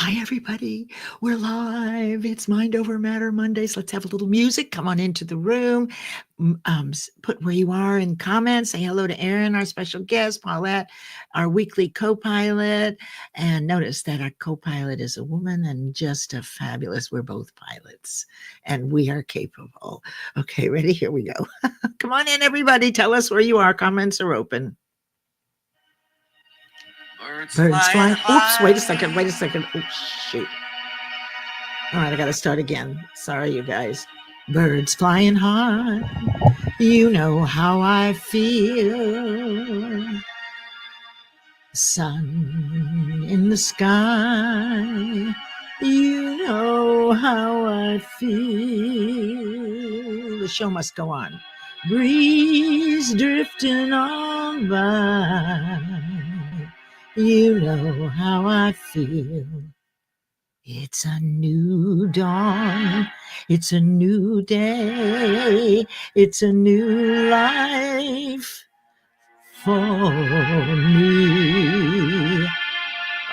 Hi, everybody. We're live. It's Mind Over Matter Mondays. Let's have a little music. Come on into the room. Put where you are in comments. Say hello to Erin, our special guest, Paulette, our weekly co-pilot. And notice that our co-pilot is a woman and just a fabulous. We're both pilots and we are capable. Okay, ready? Here we go. Come on in, everybody. Tell us where you are. Comments are open. Birds flying. Oops, wait a second. Oh, shoot. All right, I got to start again. Sorry, you guys. Birds flying high. You know how I feel. Sun in the sky. You know how I feel. The show must go on. Breeze drifting on by. You know how I feel. It's a new dawn. It's a new day. It's a new life for me.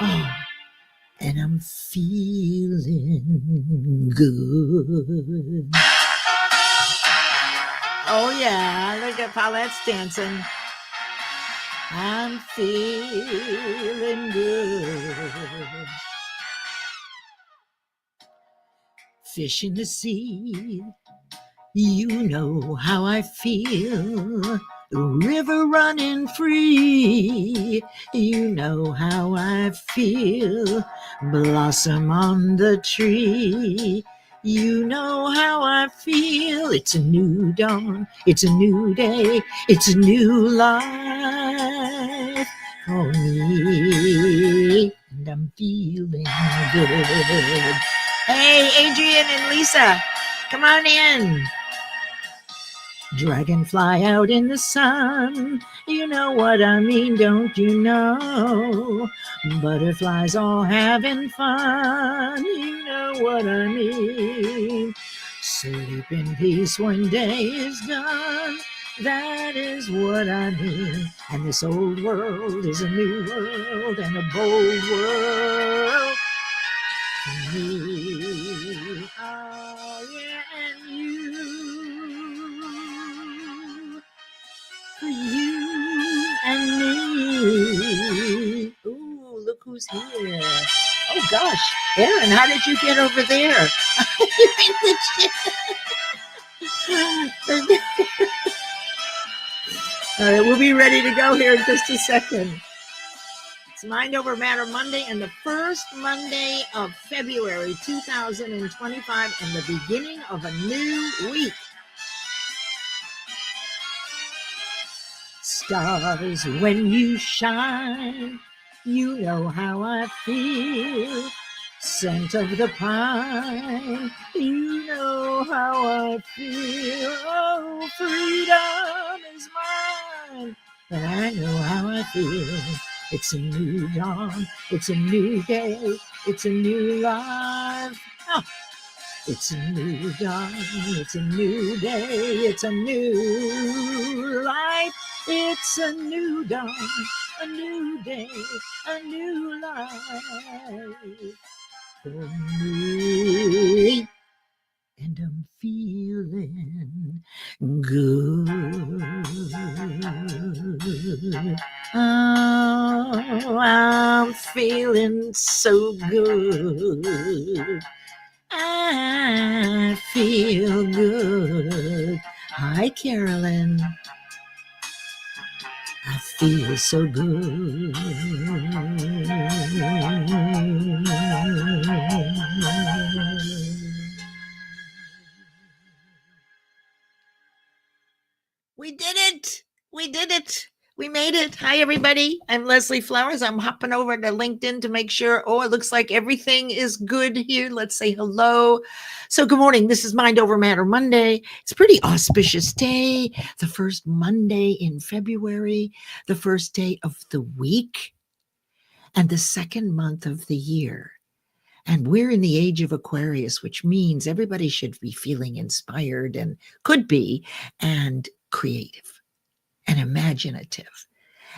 Oh, and I'm feeling good. Oh, yeah. Look at Paulette's dancing. I'm feeling good. Fish in the sea, you know how I feel. The river running free, you know how I feel. Blossom on the tree, you know how I feel. It's a new dawn, it's a new day, it's a new life for me, and I'm feeling good. Hey, Adrian and Lisa, come on in. Dragonfly out in the sun, you know what I mean, don't you know? Butterflies all having fun, you know what I mean. Sleep in peace when day is done, that is what I mean. And this old world is a new world and a bold world for me. Oh, yeah, and you. For you and me. Ooh, look who's here. Oh, gosh. Erin, how did you get over there? You're in the chair. All right, we'll be ready to go here in just a second. It's Mind Over Matter Monday and the first Monday of February 2025 and the beginning of a new week. Stars, when you shine, you know how I feel. Scent of the pine, you know how I feel. Oh, freedom is mine, and I know how I feel. It's a new dawn, it's a new day, it's a new life. Oh. It's a new dawn, it's a new day, it's a new life. It's a new dawn, a new day, a new life for me. And I'm feeling good. Oh, I'm feeling so good. I feel good. Hi, Carolyn. I feel so good. We did it. We did it. We made it. Hi, everybody. I'm Leslie Flowers. I'm hopping over to LinkedIn to make sure. Oh, it looks like everything is good here. Let's say hello. So good morning. This is Mind Over Matter Monday. It's a pretty auspicious day. The first Monday in February, the first day of the week, and the second month of the year. And we're in the age of Aquarius, which means everybody should be feeling inspired and could be, and creative and imaginative.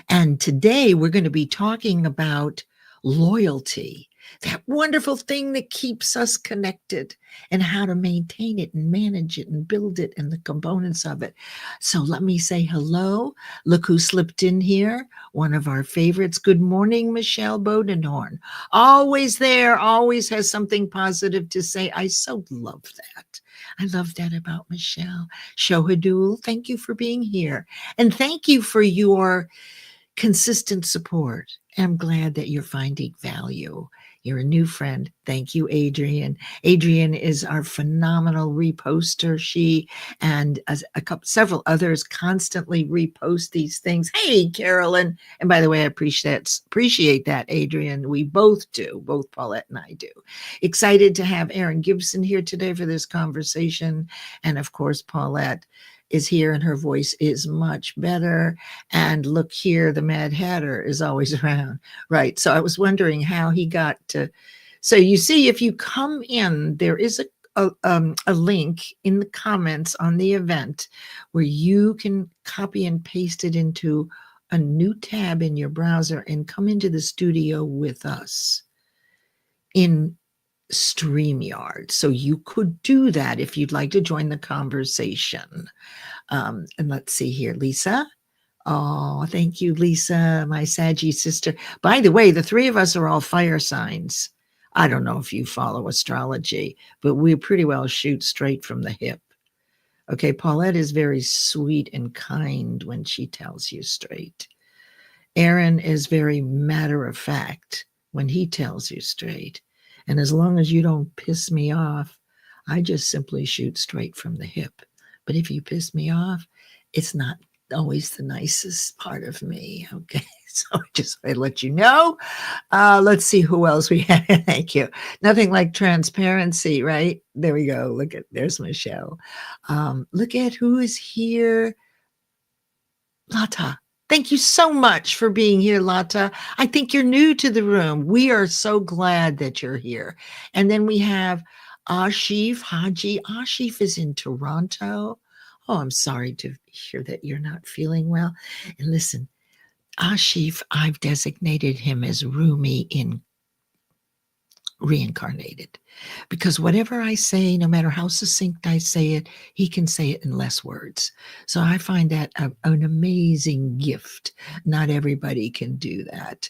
And today we're going to be talking about loyalty. that wonderful thing that keeps us connected, and how to maintain it and manage it and build it and the components of it. So let me say hello. Look who slipped in here. One of our favorites. Good morning, Michelle Bodenhorn. Always there, always has something positive to say. I so love that. I love that about Michelle. Shohadul, thank you for being here. And thank you for your consistent support. I'm glad that you're finding value. You're a new friend. Thank you, Adrian. Adrian is our phenomenal reposter. She and several others constantly repost these things. Hey, Carolyn. And by the way, I appreciate that, Adrian. We both do. Both Paulette and I do. Excited to have Erin Gibson here today for this conversation. And of course, Paulette is here and her voice is much better. And look here, the Mad Hatter is always around. Right. So I was wondering how he got to. So you see, if you come in, there is a link in the comments on the event where you can copy and paste it into a new tab in your browser and come into the studio with us in StreamYard. So you could do that if you'd like to join the conversation. And let's see here, Lisa. Oh, thank you, Lisa, my Saggy sister. By the way, the three of us are all fire signs. I don't know if you follow astrology, but we pretty well shoot straight from the hip. Okay, Paulette is very sweet and kind when she tells you straight. Aaron is very matter of fact when he tells you straight. And as long as you don't piss me off, I just simply shoot straight from the hip. But if you piss me off, it's not always the nicest part of me. Okay. So I let you know. Let's see who else we have. Thank you. Nothing like transparency, right? There we go. There's Michelle. Look at who is here. Lata. Thank you so much for being here, Lata. I think you're new to the room. We are so glad that you're here. And then we have Ashif Haji. Ashif is in Toronto. Oh, I'm sorry to hear that you're not feeling well. And listen, Ashif, I've designated him as Rumi in reincarnated, because whatever I say, no matter how succinct I say it, he can say it in less words. So I find that an amazing gift. Not everybody can do that.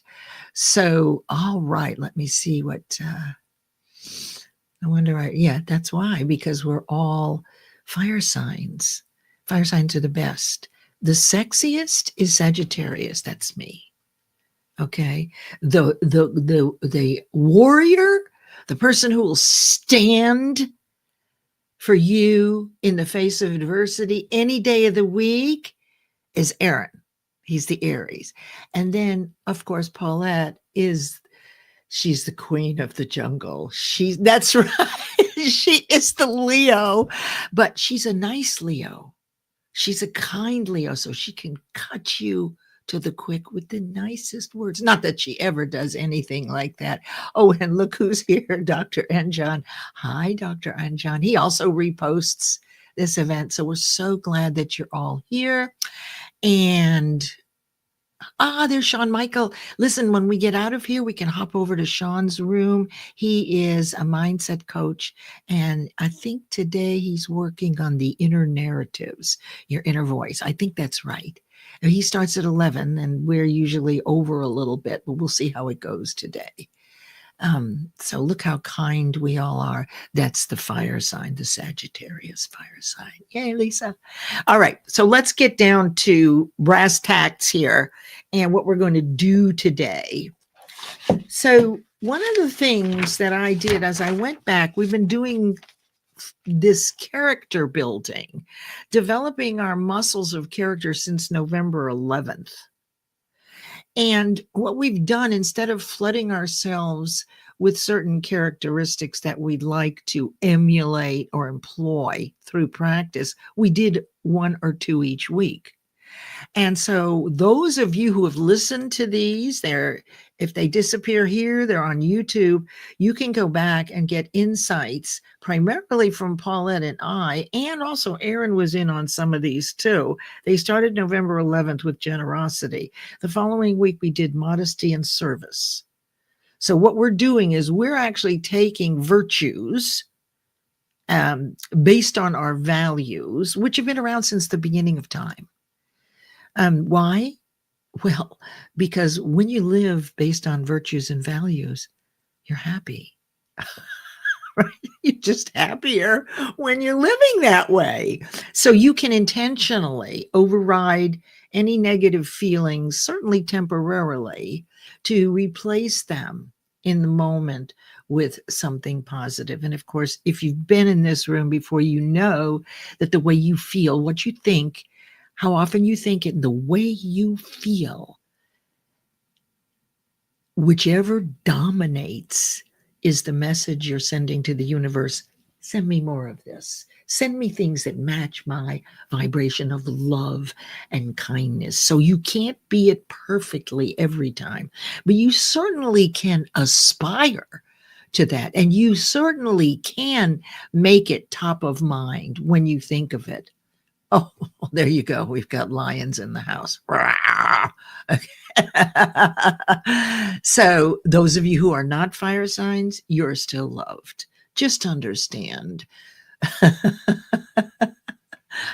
So, all right, let me see what, I wonder, yeah, that's why, because we're all fire signs. Fire signs are the best. The sexiest is Sagittarius. That's me. Okay. The warrior, the person who will stand for you in the face of adversity any day of the week is Aaron. He's the Aries. And then, of course, Paulette she's the queen of the jungle. That's right. She is the Leo, but she's a nice Leo. She's a kind Leo, so she can cut you to the quick with the nicest words. Not that she ever does anything like that. Oh, and look who's here, Dr. Anjan. Hi, Dr. Anjan. He also reposts this event. So we're so glad that you're all here. And there's Sean Michael. Listen, when we get out of here, we can hop over to Sean's room. He is a mindset coach. And I think today he's working on the inner narratives, your inner voice. I think that's right. He starts at 11 and we're usually over a little bit, but we'll see how it goes today. So look how kind we all are. That's the fire sign, the Sagittarius fire sign. Yay, Lisa. All right. So let's get down to brass tacks here and what we're going to do today. So one of the things that I did as I went back, we've been doing this character building, developing our muscles of character since November 11th. And what we've done, instead of flooding ourselves with certain characteristics that we'd like to emulate or employ through practice, we did one or two each week. And so those of you who have listened to these, if they disappear here, they're on YouTube. You can go back and get insights primarily from Paulette and I, and also Aaron was in on some of these too. They started November 11th with generosity. The following week, we did modesty and service. So what we're doing is we're actually taking virtues based on our values, which have been around since the beginning of time. Why? Well, because when you live based on virtues and values, you're happy. Right? You're just happier when you're living that way. So you can intentionally override any negative feelings, certainly temporarily, to replace them in the moment with something positive. And of course, if you've been in this room before, you know that the way you feel, what you think, how often you think it, the way you feel, whichever dominates is the message you're sending to the universe. Send me more of this. Send me things that match my vibration of love and kindness. So you can't be it perfectly every time, but you certainly can aspire to that. And you certainly can make it top of mind when you think of it. Oh, well, there you go. We've got lions in the house. So, those of you who are not fire signs, you're still loved. Just understand.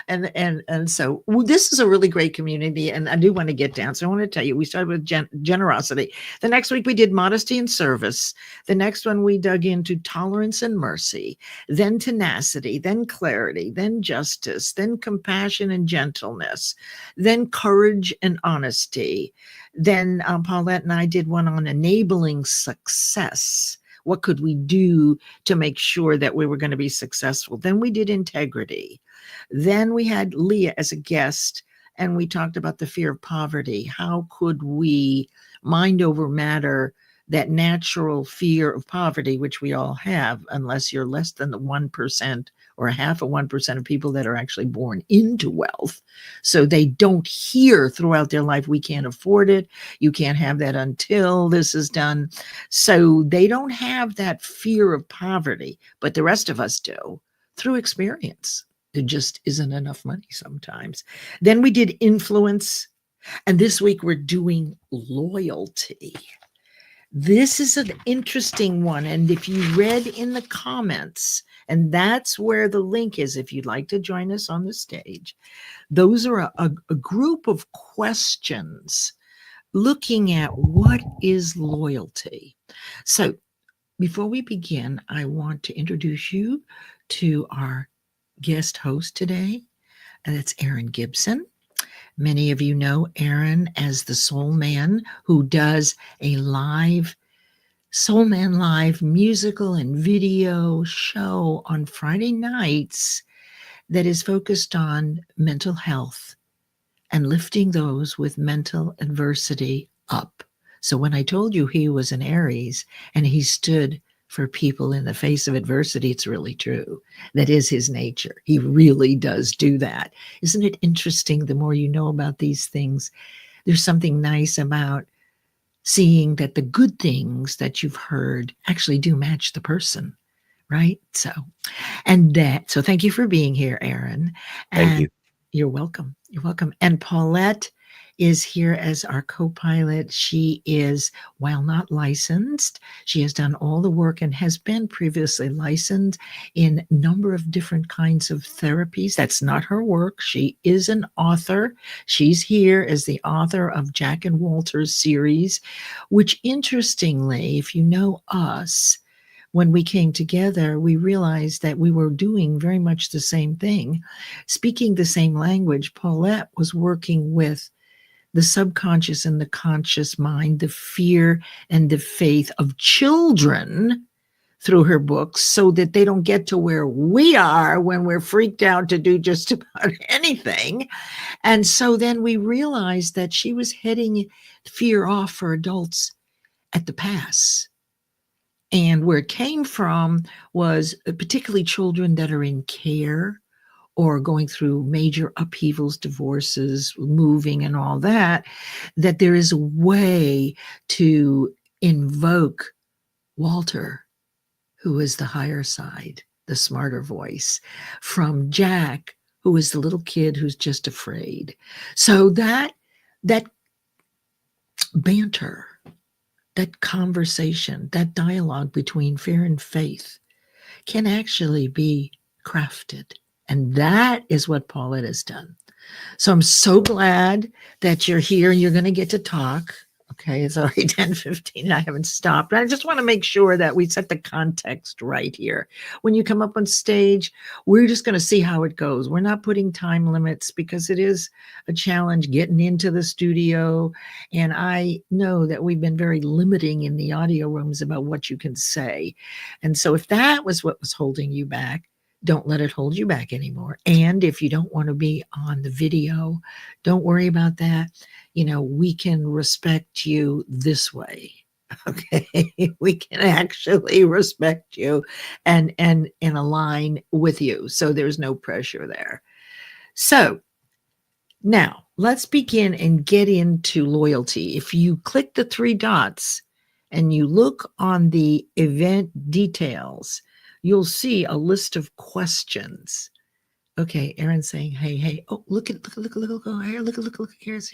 And so this is a really great community, and I do want to get down. So I want to tell you, we started with generosity. The next week we did modesty and service. The next one we dug into tolerance and mercy, then tenacity, then clarity, then justice, then compassion and gentleness, then courage and honesty. Then Paulette and I did one on enabling success. What could we do to make sure that we were going to be successful? Then we did integrity. Then we had Leah as a guest, and we talked about the fear of poverty. How could we mind over matter that natural fear of poverty, which we all have, unless you're less than the 1% or half of 1% of people that are actually born into wealth. So they don't hear throughout their life, we can't afford it. You can't have that until this is done. So they don't have that fear of poverty, but the rest of us do through experience. There just isn't enough money sometimes. Then we did influence. And this week we're doing loyalty. This is an interesting one. And if you read in the comments, and that's where the link is, if you'd like to join us on the stage, those are a group of questions looking at what is loyalty. So before we begin, I want to introduce you to our guest host today, and that's Aaron Gibson. Many of you know Aaron as the Soul Man, who does a live Soul Man Live musical and video show on Friday nights that is focused on mental health and lifting those with mental adversity up. So when I told you he was an Aries and he stood for people in the face of adversity, it's really true. That is his nature. He really does do that. Isn't it interesting? The more you know about these things, there's something nice about seeing that the good things that you've heard actually do match the person, right? So thank you for being here, Aaron. Thank you. You're welcome. You're welcome. And Paulette is here as our co-pilot. She is, while not licensed, she has done all the work and has been previously licensed in a number of different kinds of therapies. That's not her work. She is an author. She's here as the author of Jack and Walter's series, which interestingly, if you know us, when we came together, we realized that we were doing very much the same thing, speaking the same language. Paulette was working with the subconscious and the conscious mind, the fear and the faith of children through her books, so that they don't get to where we are when we're freaked out to do just about anything. And so then we realized that she was heading fear off for adults at the pass. And where it came from was particularly children that are in care or going through major upheavals, divorces, moving and all that, that there is a way to invoke Walter, who is the higher side, the smarter voice, from Jack, who is the little kid who's just afraid. So that banter, that conversation, that dialogue between fear and faith can actually be crafted. And that is what Paulette has done. So I'm so glad that you're here and you're going to get to talk. Okay, it's already 10:15. I haven't stopped. But I just want to make sure that we set the context right here. When you come up on stage, we're just going to see how it goes. We're not putting time limits because it is a challenge getting into the studio. And I know that we've been very limiting in the audio rooms about what you can say. And so if that was what was holding you back, don't let it hold you back anymore. And if you don't want to be on the video, don't worry about that. You know, we can respect you this way. Okay. We can actually respect you and align with you. So there's no pressure there. So now let's begin and get into loyalty. If you click the three dots and you look on the event details, you'll see a list of questions. Okay, Erin's saying, hey. Oh, look, here, look, here's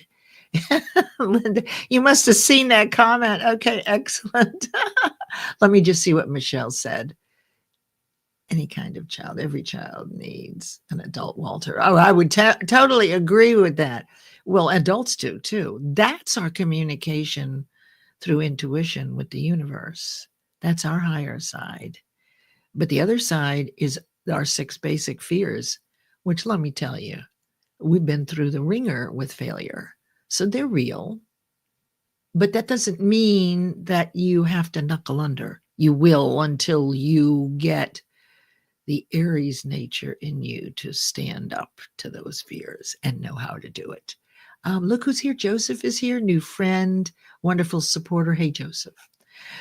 Linda. You must have seen that comment. Okay, excellent. Let me just see what Michelle said. Any kind of child, every child needs an adult, Walter. Oh, I would totally agree with that. Well, adults do too. That's our communication through intuition with the universe. That's our higher side. But the other side is our 6 basic fears, which, let me tell you, we've been through the ringer with failure. So they're real. But that doesn't mean that you have to knuckle under. You will until you get the Aries nature in you to stand up to those fears and know how to do it. Look who's here. Joseph is here, new friend, wonderful supporter. Hey, Joseph.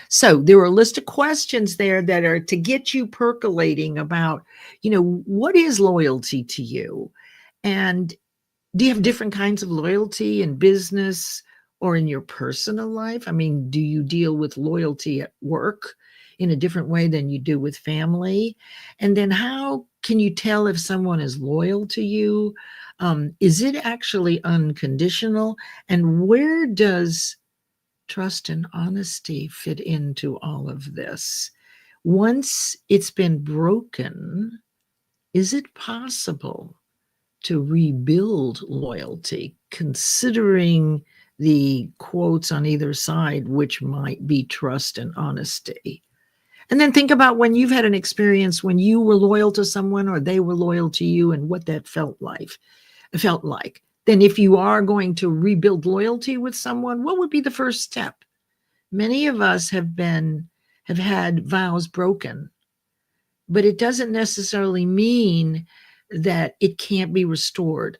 So there are a list of questions there that are to get you percolating about, what is loyalty to you? And do you have different kinds of loyalty in business or in your personal life? I mean, do you deal with loyalty at work in a different way than you do with family? And then how can you tell if someone is loyal to you? Is it actually unconditional? And where does trust and honesty fit into all of this? Once it's been broken, is it possible to rebuild loyalty, considering the quotes on either side, which might be trust and honesty? And then think about when you've had an experience when you were loyal to someone or they were loyal to you and what that felt like. Then if you are going to rebuild loyalty with someone, what would be the first step? Many of us have had vows broken, but it doesn't necessarily mean that it can't be restored.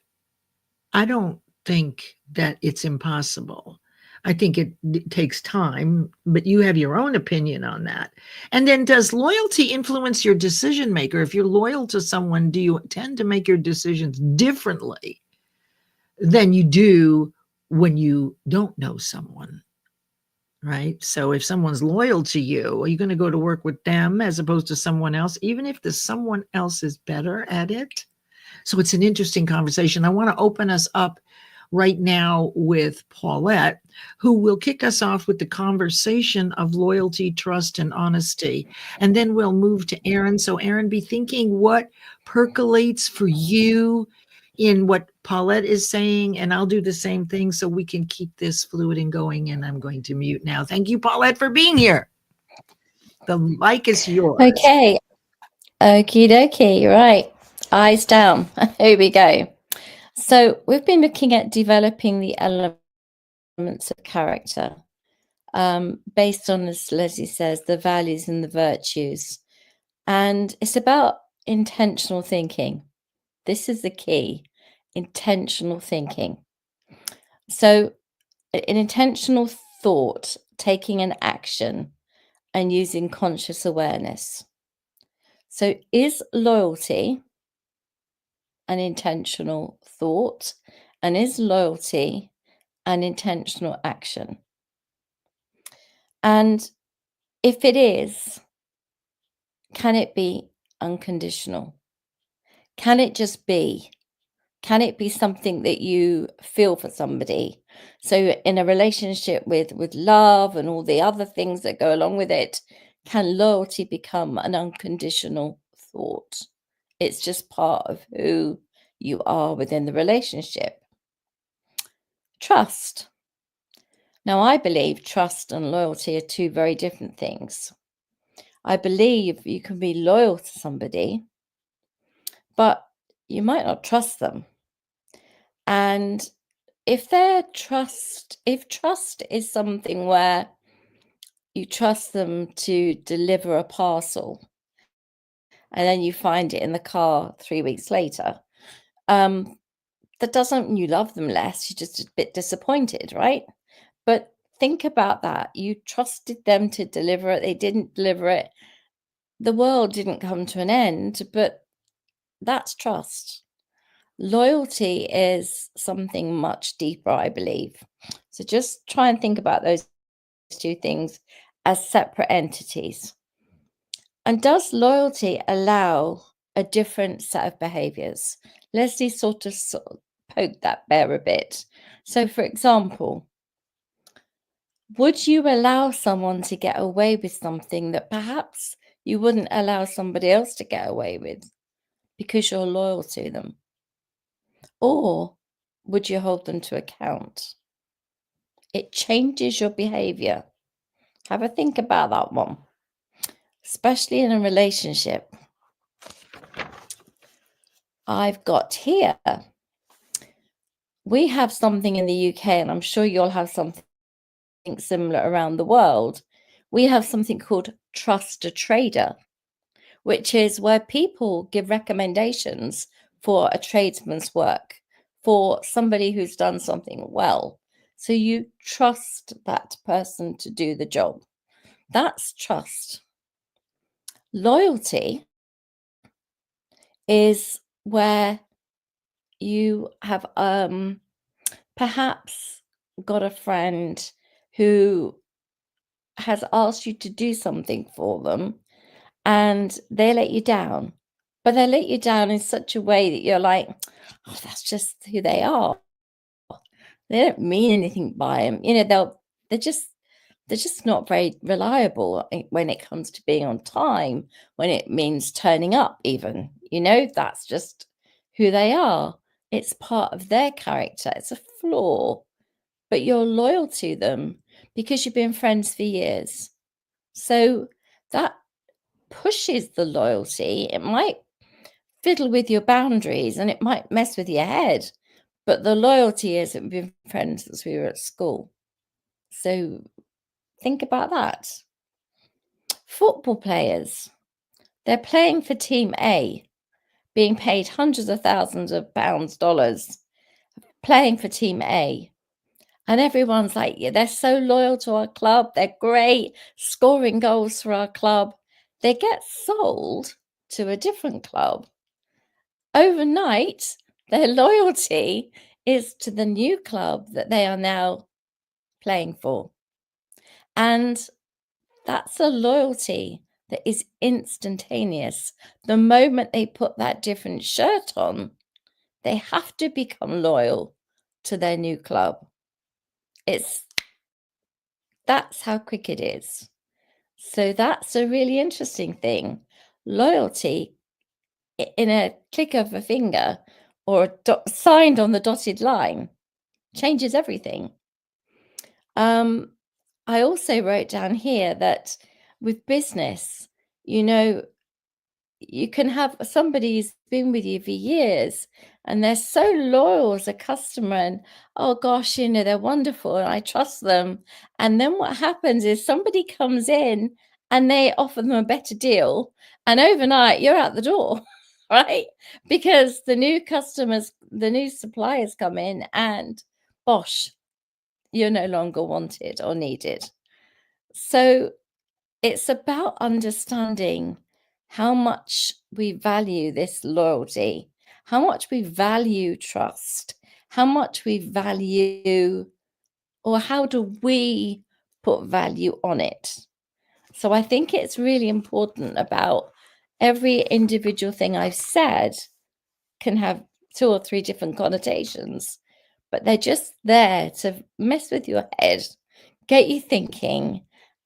I don't think that it's impossible. I think it takes time, but you have your own opinion on that. And then does loyalty influence your decision maker? If you're loyal to someone, do you tend to make your decisions differently than you do when you don't know someone? Right? So if someone's loyal to you, are you going to go to work with them as opposed to someone else, even if the someone else is better at it? So it's an interesting conversation. I want to open us up right now with Paulette, who will kick us off with the conversation of loyalty, trust, and honesty. And then we'll move to Erin. So Erin, be thinking what percolates for you in what Paulette is saying, and I'll do the same thing so we can keep this fluid and going. And I'm going to mute now. Thank you, Paulette, for being here. The mic is yours. Okay. Okie dokie. Right. Eyes down. Here we go. So we've been looking at developing the elements of character based on, as Leslie says, the values and the virtues. And it's about intentional thinking. This is the key, intentional thinking. So an intentional thought, taking an action and using conscious awareness. So is loyalty an intentional thought, and is loyalty an intentional action? And if it is, can it be unconditional? Can it just be? Can it be something that you feel for somebody So in a relationship with love and all the other things that go along with it, can loyalty become an unconditional thought? It's just part of who you are within the relationship. Trust. Now, I believe trust and loyalty are two very different things. I believe you can be loyal to somebody, but you might not trust them. And if trust is something where you trust them to deliver a parcel and then you find it in the car 3 weeks later, that doesn't mean you love them less. You're just a bit disappointed, right? But think about that. You trusted them to deliver it. They didn't deliver it. The world didn't come to an end, but that's trust. Loyalty is something much deeper, I believe. So just try and think about those two things as separate entities. And does loyalty allow a different set of behaviors? Leslie sort of poked that bear a bit. So, for example, would you allow someone to get away with something that perhaps you wouldn't allow somebody else to get away with because you're loyal to them? Or would you hold them to account? It changes your behavior. Have a think about that one, especially in a relationship. I've got here, we have something in the UK, and I'm sure you'll have something similar around the world. We have something called Trust a Trader, which is where people give recommendations for a tradesman's work, for somebody who's done something well. So you trust that person to do the job. That's trust. Loyalty is where you have perhaps got a friend who has asked you to do something for them and they let you down, but they let you down in such a way that you're like, oh, that's just who they are. They don't mean anything by them. You know, they're just not very reliable when it comes to being on time, when it means turning up even. You know, that's just who they are. It's part of their character. It's a flaw, but you're loyal to them because you've been friends for years. So that pushes the loyalty. It might fiddle with your boundaries and it might mess with your head, but the loyalty is that we've been friends since we were at school. So think about that. Football players, they're playing for Team A, being paid hundreds of thousands of pounds, dollars, playing for Team A. And everyone's like, yeah, they're so loyal to our club. They're great, scoring goals for our club. They get sold to a different club. Overnight, their loyalty is to the new club that they are now playing for. And that's a loyalty that is instantaneous. The moment they put that different shirt on, they have to become loyal to their new club. That's how quick it is. So that's a really interesting thing. Loyalty, in a click of a finger or signed on the dotted line, changes everything. I also wrote down here that with business, you know, you can have somebody who's been with you for years and they're so loyal as a customer and, oh gosh, you know, they're wonderful and I trust them. And then what happens is somebody comes in and they offer them a better deal and overnight you're out the door, right? Because the new suppliers come in and bosh, you're no longer wanted or needed. So it's about understanding how much we value this loyalty, how much we value trust, how much we value, or how do we put value on it? So I think it's really important about every individual thing I've said can have 2 or 3 different connotations, but they're just there to mess with your head, get you thinking,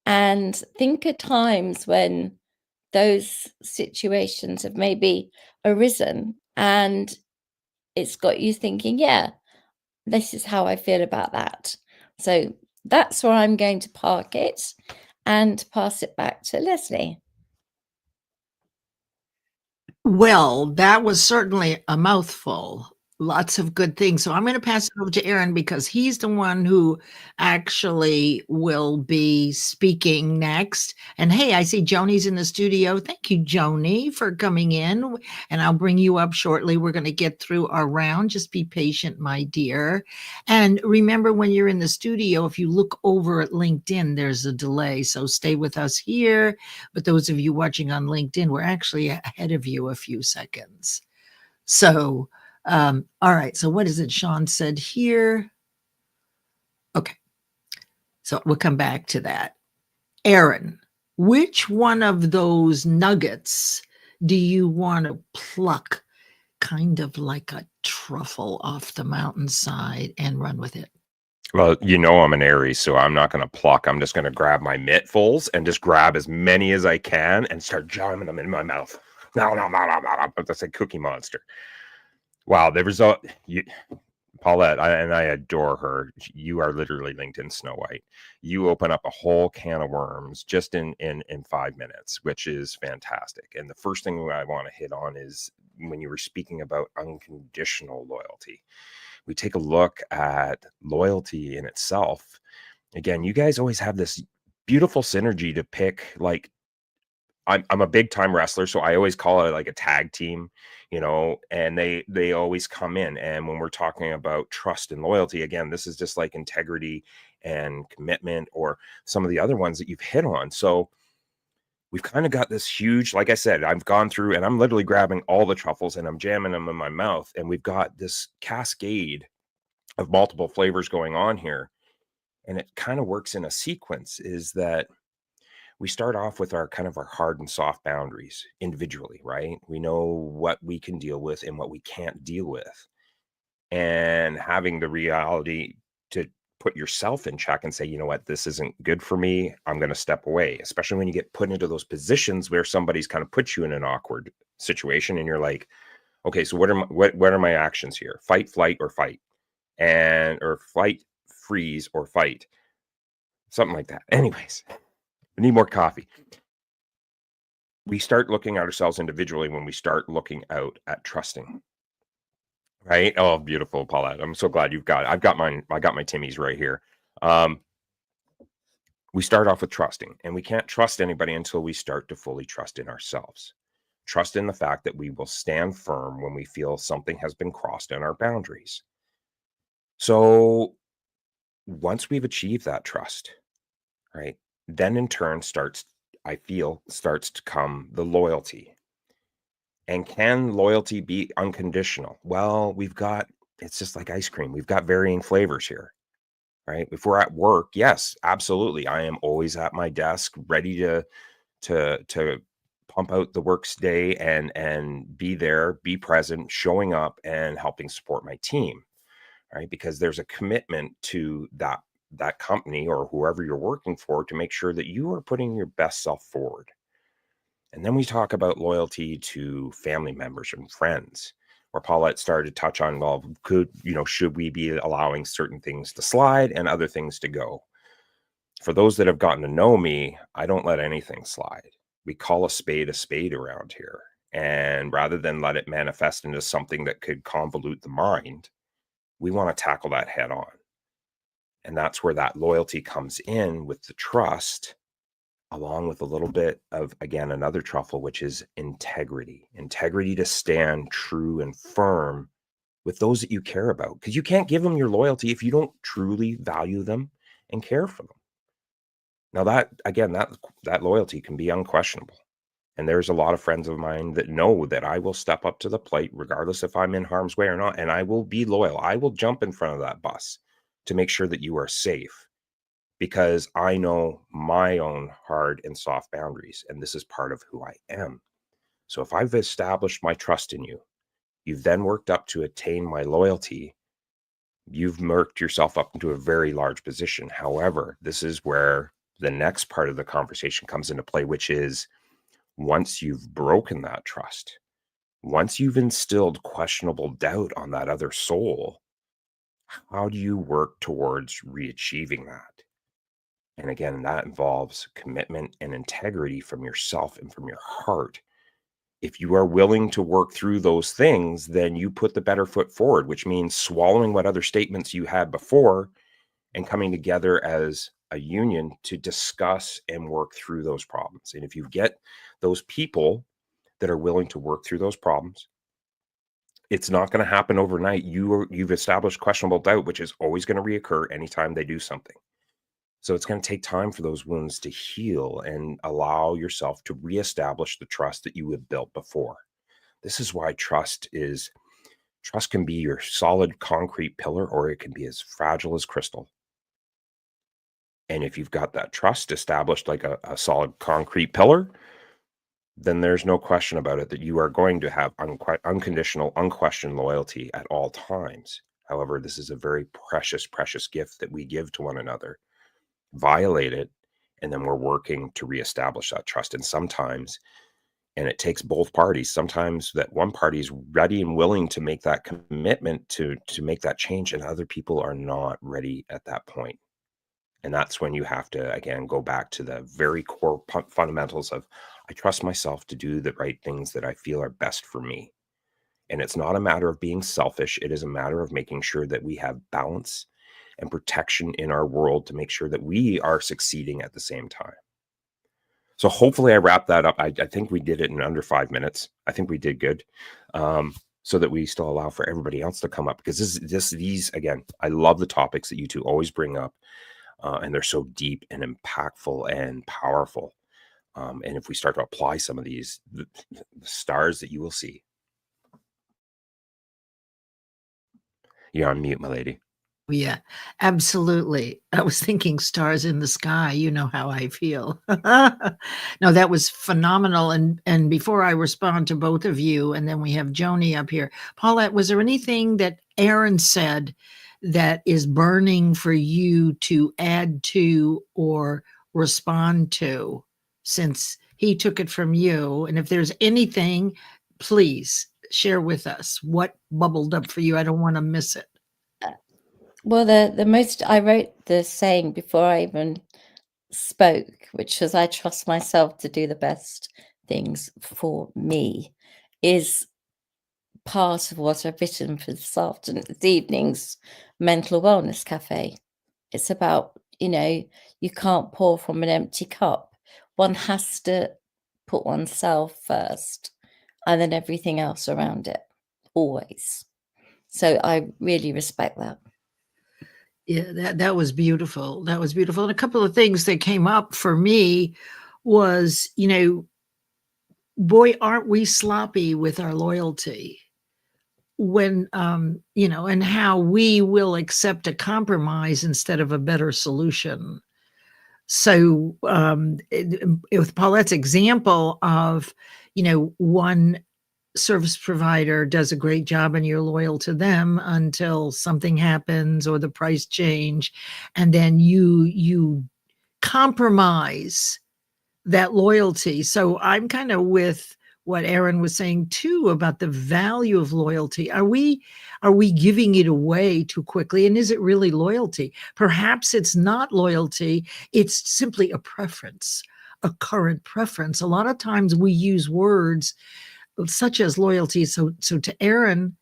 and think of times when those situations have maybe arisen and it's got you thinking, yeah, this is how I feel about that. So that's where I'm going to park it and pass it back to Leslie. Well, that was certainly a mouthful. Lots of good things. So I'm going to pass it over to Aaron because he's the one who actually will be speaking next. And hey, I see Joni's in the studio. Thank you, Joni, for coming in. And I'll bring you up shortly. We're going to get through our round. Just be patient, my dear. And remember, when you're in the studio, if you look over at LinkedIn, there's a delay. So stay with us here. But those of you watching on LinkedIn, we're actually ahead of you a few seconds. So, all right. So what is it Sean said here? Okay. So we'll come back to that. Aaron, which one of those nuggets do you want to pluck kind of like a truffle off the mountainside and run with it? Well, you know I'm an Aries, so I'm not going to pluck. I'm just going to grab my mittfuls and just grab as many as I can and start jamming them in my mouth. No. That's a Cookie Monster. Wow, there was Paulette, I adore her. You are literally LinkedIn Snow White. You open up a whole can of worms just in 5 minutes, which is fantastic. And the first thing I want to hit on is when you were speaking about unconditional loyalty. We take a look at loyalty in itself. Again, you guys always have this beautiful synergy to pick. Like, I'm a big time wrestler, so I always call it like a tag team, and they always come in. And when we're talking about trust and loyalty, again, this is just like integrity and commitment, or some of the other ones that you've hit on. So we've kind of got this huge, like I said, I've gone through and I'm literally grabbing all the truffles and I'm jamming them in my mouth. And we've got this cascade of multiple flavors going on here. And it kind of works in a sequence, is that we start off with our kind of our hard and soft boundaries individually, right? We know what we can deal with and what we can't deal with. And having the reality to put yourself in check and say, you know what, this isn't good for me. I'm going to step away, especially when you get put into those positions where somebody's kind of put you in an awkward situation and you're like, okay, so what are my actions here? Fight, flight, or fight, or fight, freeze, or fight, something like that. Anyways, I need more coffee. We start looking at ourselves individually when we start looking out at trusting. Right? Oh, beautiful, Paulette. I'm so glad I've got mine. I got my Timmy's right here. We start off with trusting, and we can't trust anybody until we start to fully trust in ourselves. Trust in the fact that we will stand firm when we feel something has been crossed in our boundaries. So once we've achieved that trust, right, then in turn starts to come the loyalty. And can loyalty be unconditional? Well, it's just like ice cream. We've got varying flavors here, right? If we're at work, yes, absolutely. I am always at my desk, ready to pump out the works day and be there, be present, showing up and helping support my team, right? Because there's a commitment to that company or whoever you're working for to make sure that you are putting your best self forward. And then we talk about loyalty to family members and friends, where Paulette started to touch on, well, should we be allowing certain things to slide and other things to go? For those that have gotten to know me, I don't let anything slide. We call a spade around here. And rather than let it manifest into something that could convolute the mind, we want to tackle that head on. And that's where that loyalty comes in with the trust, along with a little bit of, again, another truffle, which is integrity to stand true and firm with those that you care about, because you can't give them your loyalty if you don't truly value them and care for them. Now that loyalty can be unquestionable. And there's a lot of friends of mine that know that I will step up to the plate, regardless if I'm in harm's way or not, and I will be loyal. I will jump in front of that bus to make sure that you are safe, because I know my own hard and soft boundaries, and this is part of who I am. So if I've established my trust in you, you've then worked up to attain my loyalty, you've worked yourself up into a very large position. However, this is where the next part of the conversation comes into play, which is once you've broken that trust, once you've instilled questionable doubt on that other soul, how do you work towards re-achieving that? And again, that involves commitment and integrity from yourself and from your heart. If you are willing to work through those things, then you put the better foot forward, which means swallowing what other statements you had before and coming together as a union to discuss and work through those problems. And if you get those people that are willing to work through those problems, it's not going to happen overnight. You've established questionable doubt, which is always going to reoccur anytime they do something. So it's going to take time for those wounds to heal and allow yourself to reestablish the trust that you have built before. This is why trust can be your solid concrete pillar, or it can be as fragile as crystal. And if you've got that trust established like a solid concrete pillar, then there's no question about it that you are going to have unconditional, unquestioned loyalty at all times. However, this is a very precious, precious gift that we give to one another. Violate it, and then we're working to reestablish that trust. And sometimes, and it takes both parties, sometimes that one party is ready and willing to make that commitment to make that change, and other people are not ready at that point. And that's when you have to, again, go back to the very core fundamentals of, I trust myself to do the right things that I feel are best for me. And it's not a matter of being selfish. It is a matter of making sure that we have balance and protection in our world to make sure that we are succeeding at the same time. So hopefully I wrapped that up. I think we did it in under 5 minutes. I think we did good. So that we still allow for everybody else to come up, because these, again, I love the topics that you two always bring up. And they're so deep and impactful and powerful. And if we start to apply some of these, the stars that you will see. You're on mute, my lady. Yeah, absolutely. I was thinking stars in the sky. You know how I feel. No, that was phenomenal. And before I respond to both of you, and then we have Joni up here, Paulette, was there anything that Aaron said that is burning for you to add to or respond to, since he took it from you? And if there's anything, please share with us what bubbled up for you. I don't want to miss it. Well, I wrote the saying before I even spoke, which was, I trust myself to do the best things for me, is part of what I've written for this evening's mental wellness cafe. It's about, you can't pour from an empty cup. One has to put oneself first and then everything else around it, always. So I really respect that. Yeah, that was beautiful. That was beautiful. And a couple of things that came up for me was, boy, aren't we sloppy with our loyalty when, and how we will accept a compromise instead of a better solution. So with Paulette's example of, one service provider does a great job and you're loyal to them until something happens or the price change, and then you compromise that loyalty. So I'm kind of with what Aaron was saying too about the value of loyalty. Are we giving it away too quickly? And is it really loyalty? Perhaps it's not loyalty. It's simply a preference, a current preference. A lot of times we use words such as loyalty. So to Aaron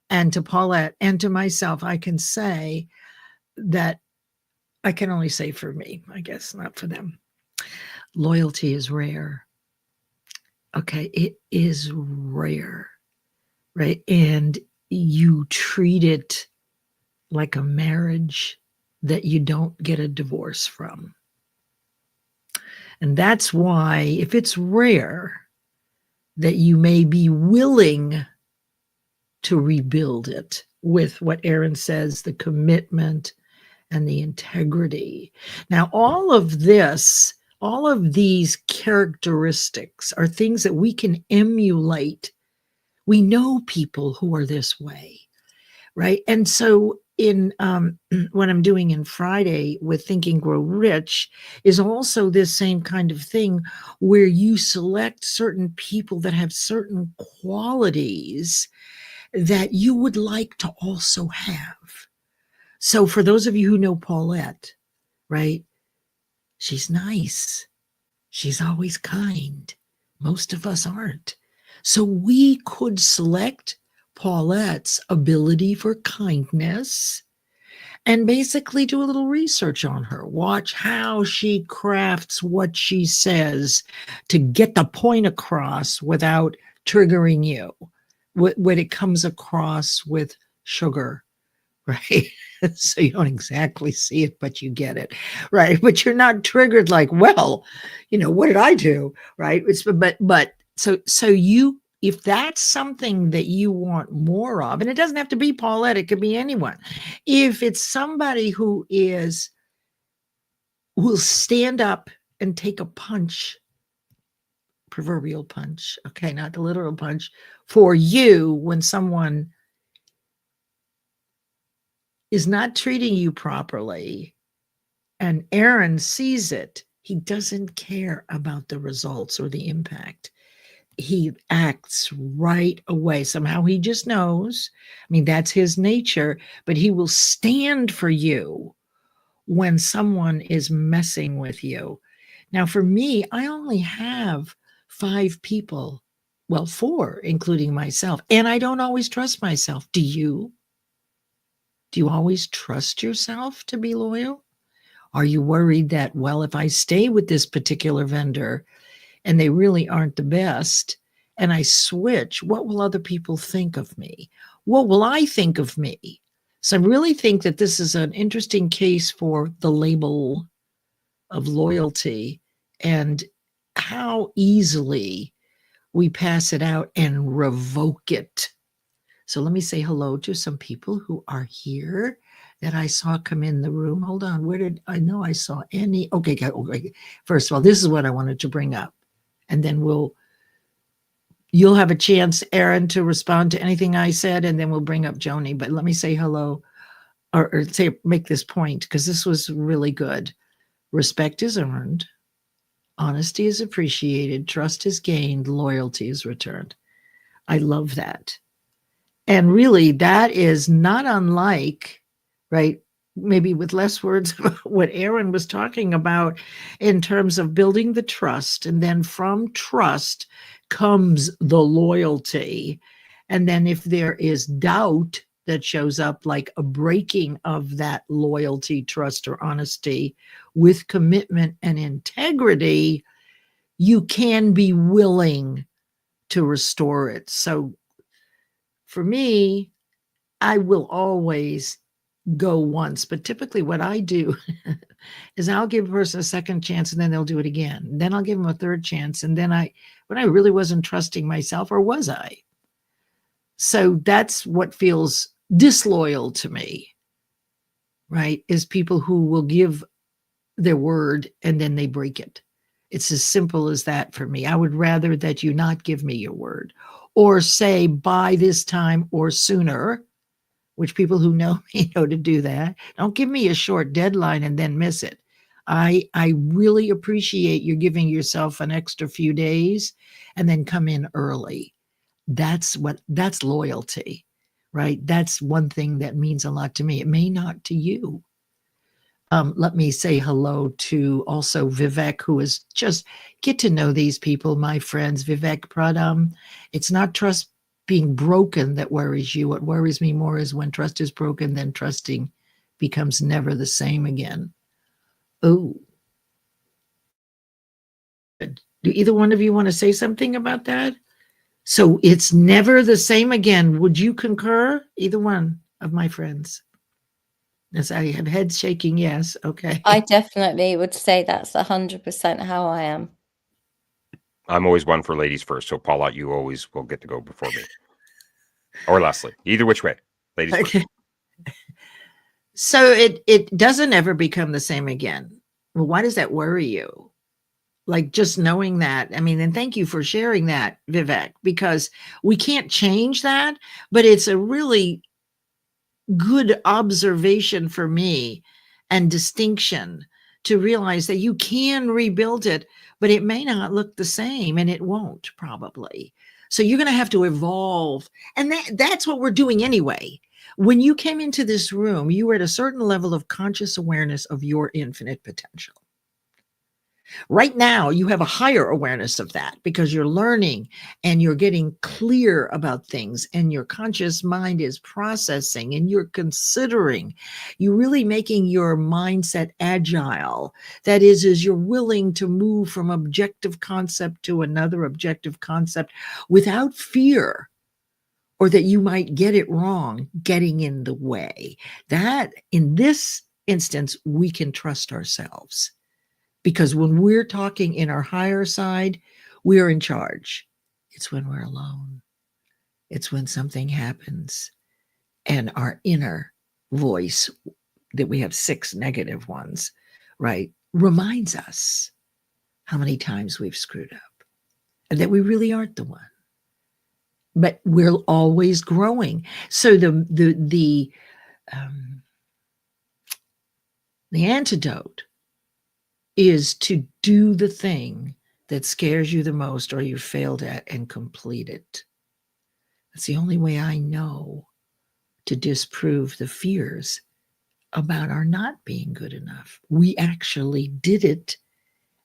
and to Paulette and to myself, I can say that, I can only say for me, I guess, not for them. Loyalty is rare. Okay, it is rare, right? And you treat it like a marriage that you don't get a divorce from. And that's why, if it's rare, that you may be willing to rebuild it with what Aaron says, the commitment and the integrity. Now, all of these characteristics are things that we can emulate. We know people who are this way, right? And so in what I'm doing in Friday with Think and Grow Rich is also this same kind of thing where you select certain people that have certain qualities that you would like to also have. So for those of you who know Paulette, right? She's nice. She's always kind. Most of us aren't. So we could select Paulette's ability for kindness and basically do a little research on her. Watch how she crafts what she says to get the point across without triggering you. When it comes across with sugar, right? So you don't exactly see it, but you get it, right? But you're not triggered like, well, what did I do, right? So you, if that's something that you want more of, and it doesn't have to be Paulette, it could be anyone. If it's somebody who will stand up and take a punch, proverbial punch, okay, not the literal punch, for you when someone is not treating you properly, and Aaron sees it, he doesn't care about the results or the impact. He acts right away. Somehow he just knows. I mean, that's his nature, but he will stand for you when someone is messing with you. Now, for me, I only have 5 people, well, 4, including myself, and I don't always trust myself. Do you? Do you always trust yourself to be loyal? Are you worried that, well, if I stay with this particular vendor and they really aren't the best and I switch, what will other people think of me? What will I think of me? So I really think that this is an interesting case for the label of loyalty and how easily we pass it out and revoke it. So let me say hello to some people who are here that I saw come in the room. Hold on. Where did I know I saw any? Okay. First of all, this is what I wanted to bring up. And then you'll have a chance, Aaron, to respond to anything I said, and then we'll bring up Joni. But let me say hello or make this point, because this was really good. Respect is earned. Honesty is appreciated. Trust is gained. Loyalty is returned. I love that. And really, that is not unlike, right, maybe with less words, what Aaron was talking about in terms of building the trust. And then from trust comes the loyalty. And then if there is doubt that shows up, like a breaking of that loyalty, trust, or honesty with commitment and integrity, you can be willing to restore it. So for me, I will always go once, but typically what I do is I'll give a person a second chance and then they'll do it again. Then I'll give them a third chance. And then when I really wasn't trusting myself, or was I? So that's what feels disloyal to me, right? Is people who will give their word and then they break it. It's as simple as that for me. I would rather that you not give me your word or say by this time or sooner, which people who know me know to do that. Don't give me a short deadline and then miss it. I really appreciate you giving yourself an extra few days and then come in early. That's loyalty, right? That's one thing that means a lot to me. It may not to you. Let me say hello to also Vivek, who is just get to know these people, my friends. Vivek Pradam. It's not trust being broken that worries you. What worries me more is when trust is broken, then trusting becomes never the same again. Oh. Do either one of you want to say something about that? So it's never the same again. Would you concur? Either one of my friends? As I have heads shaking, yes. Okay. I definitely would say that's 100% how I am. I'm always one for ladies first. So Paula, you always will get to go before me. Or Leslie. Either which way. Ladies first. So it doesn't ever become the same again. Well, why does that worry you? Like just knowing that. I mean, and thank you for sharing that, Vivek, because we can't change that, but it's a really good observation for me and distinction to realize that you can rebuild it, but it may not look the same, and it won't probably. So you're going to have to evolve. And that's what we're doing anyway. When you came into this room, you were at a certain level of conscious awareness of your infinite potential. Right now, you have a higher awareness of that because you're learning and you're getting clear about things, and your conscious mind is processing and you're considering. You're really making your mindset agile. That is you're willing to move from objective concept to another objective concept without fear, or that you might get it wrong getting in the way. That, in this instance, we can trust ourselves. Because when we're talking in our higher side, we are in charge. It's when we're alone. It's when something happens and our inner voice, that we have 6 negative ones, right, reminds us how many times we've screwed up and that we really aren't the one. But we're always growing. So the antidote is to do the thing that scares you the most or you failed at and complete it. That's the only way I know to disprove the fears about our not being good enough. We actually did it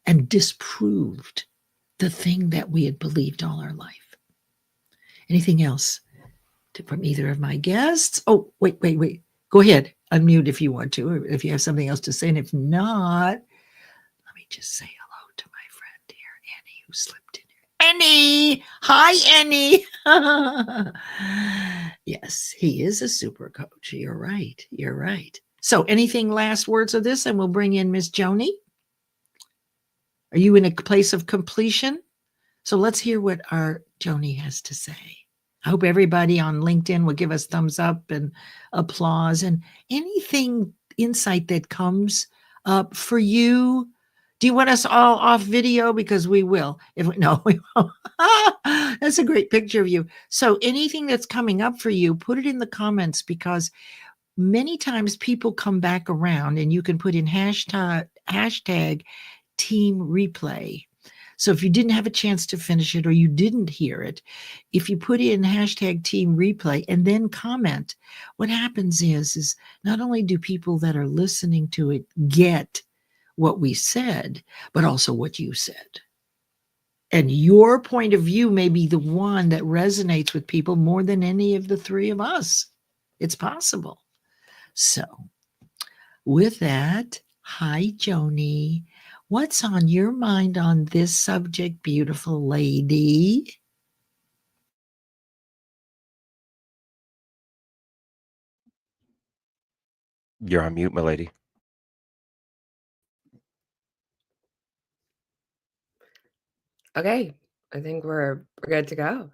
and disproved the thing that we had believed all our life. Anything else from either of my guests? Oh, wait. Go ahead. Unmute if you want to, or if you have something else to say. And if not, let me just say hello to my friend here, Annie, who slipped in here. Annie! Hi, Annie! Yes, he is a super coach. You're right. So anything last words of this, and we'll bring in Miss Joni? Are you in a place of completion? So let's hear what our Joni has to say. I hope everybody on LinkedIn will give us thumbs up and applause, and anything insight that comes up for you. Do you want us all off video? Because we will. We won't. That's a great picture of you. So anything that's coming up for you, put it in the comments, because many times people come back around, and you can put in hashtag team replay. So if you didn't have a chance to finish it or you didn't hear it, if you put in hashtag team replay and then comment, what happens is not only do people that are listening to it get what we said, but also what you said. And your point of view may be the one that resonates with people more than any of the 3 of us. It's possible. So with that, hi, Joni. What's on your mind on this subject, beautiful lady? You're on mute, my lady. Okay, I think we're good to go.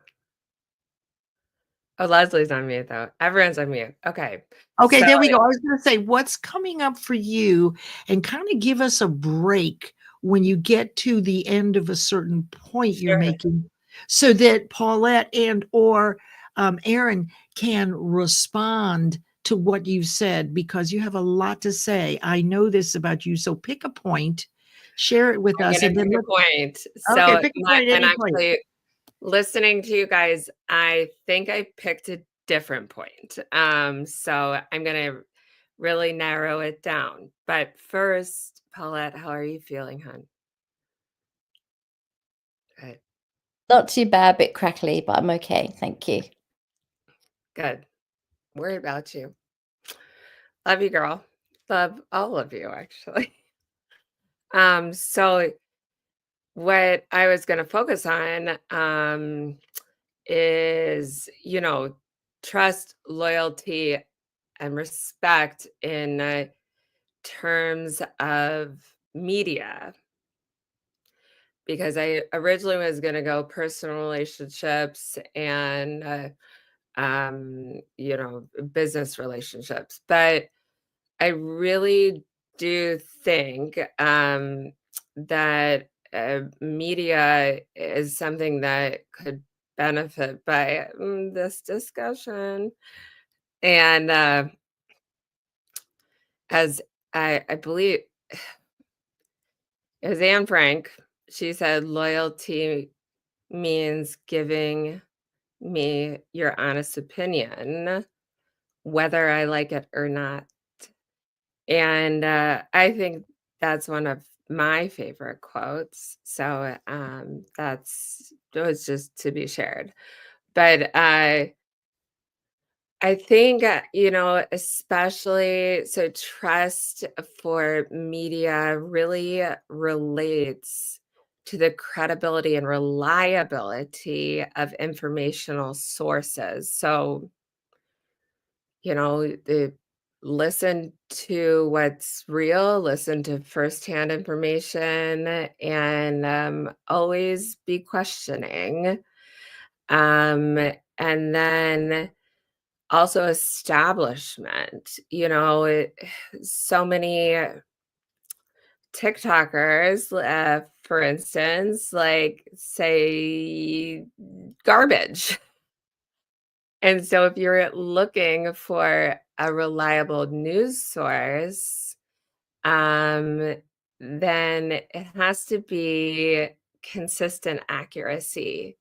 Oh, Leslie's on mute though. Everyone's on mute. Okay. Okay, So there we go. I was going to say, what's coming up for you, and kind of give us a break when you get to the end of a certain point you're Sure. making, so that Paulette and or Aaron can respond to what you've said, because you have a lot to say. I know this about you. So pick a point, share it with I'm us, gonna and then pick a point. okay, So pick a point at and any point. actually listening to you guys, I think I picked a different point. So I'm gonna really narrow it down. But first, Paulette, how are you feeling, hon? Good. Not too bad, a bit crackly, but I'm okay. Thank you. Good. Worried about you. Love you, girl. Love all of you, actually. So what I was going to focus on is, trust, loyalty, and respect in terms of media. Because I originally was going to go personal relationships and, business relationships. But I really do think that media is something that could benefit by this discussion. And as I believe it was Anne Frank. She said, loyalty means giving me your honest opinion, whether I like it or not. And I think that's one of my favorite quotes. So it was just to be shared. But I think, especially so trust for media really relates to the credibility and reliability of informational sources. So, listen to what's real, listen to firsthand information, and always be questioning. And then also establishment, so many TikTokers, for instance, like say garbage. And so if you're looking for a reliable news source, um, then it has to be consistent accuracy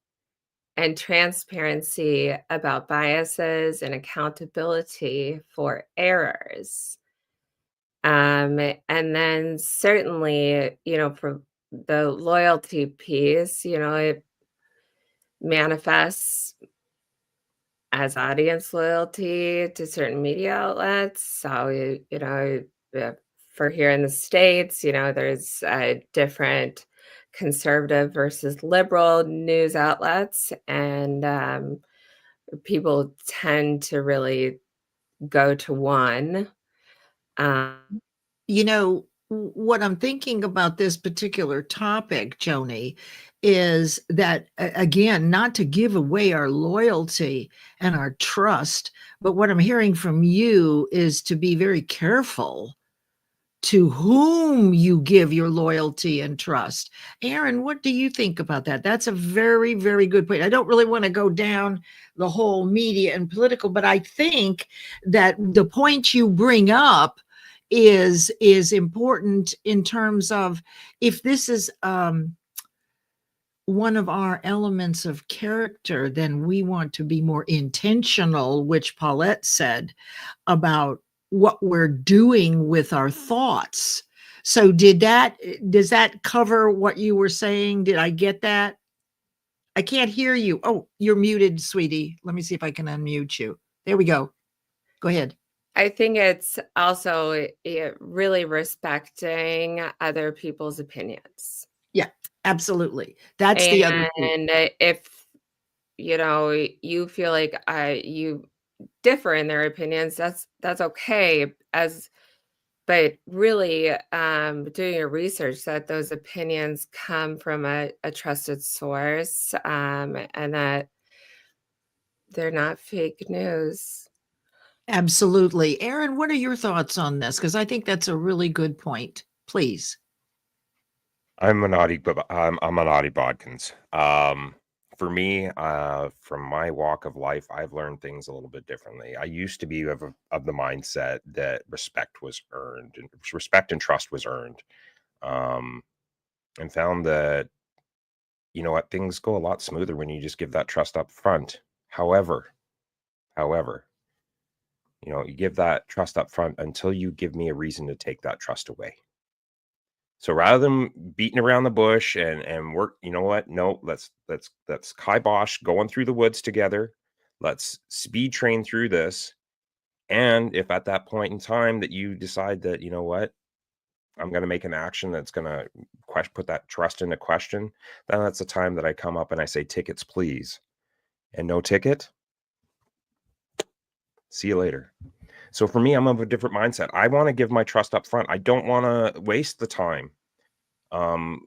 and transparency about biases and accountability for errors. And then certainly, for the loyalty piece, it manifests as audience loyalty to certain media outlets. So, for here in the States, there's different conservative versus liberal news outlets. And people tend to really go to one. What I'm thinking about this particular topic, Joni, is that again, not to give away our loyalty and our trust, but what I'm hearing from you is to be very careful to whom you give your loyalty and trust. Aaron, what do you think about that? That's a very, very good point. I don't really want to go down the whole media and political, but I think that the point you bring up is important in terms of if this is one of our elements of character, then we want to be more intentional, which Paulette said about what we're doing with our thoughts. So does that cover what you were saying? Did I get that? I can't hear you. Oh, you're muted, sweetie. Let me see if I can unmute you. There we go. Go ahead. I think it's also really respecting other people's opinions. Yeah, absolutely. That's the other thing. And if, you feel like you differ in their opinions, that's okay. But really doing your research that those opinions come from a trusted source and that they're not fake news. Absolutely. Aaron, what are your thoughts on this? Because I think that's a really good point. Please. I'm an Audie Bodkins. For me, from my walk of life, I've learned things a little bit differently. I used to be of the mindset that respect was earned, and respect and trust was earned, and found that things go a lot smoother when you just give that trust up front. However, you give that trust up front until you give me a reason to take that trust away. So rather than beating around the bush and work, you know what? No, let's kibosh going through the woods together. Let's speed train through this. And if at that point in time that you decide that, you know what, I'm going to make an action that's going to put that trust into question, then that's the time that I come up and I say, tickets, please. And no ticket. See you later. So for me, I'm of a different mindset. I want to give my trust up front. I don't want to waste the time. I'm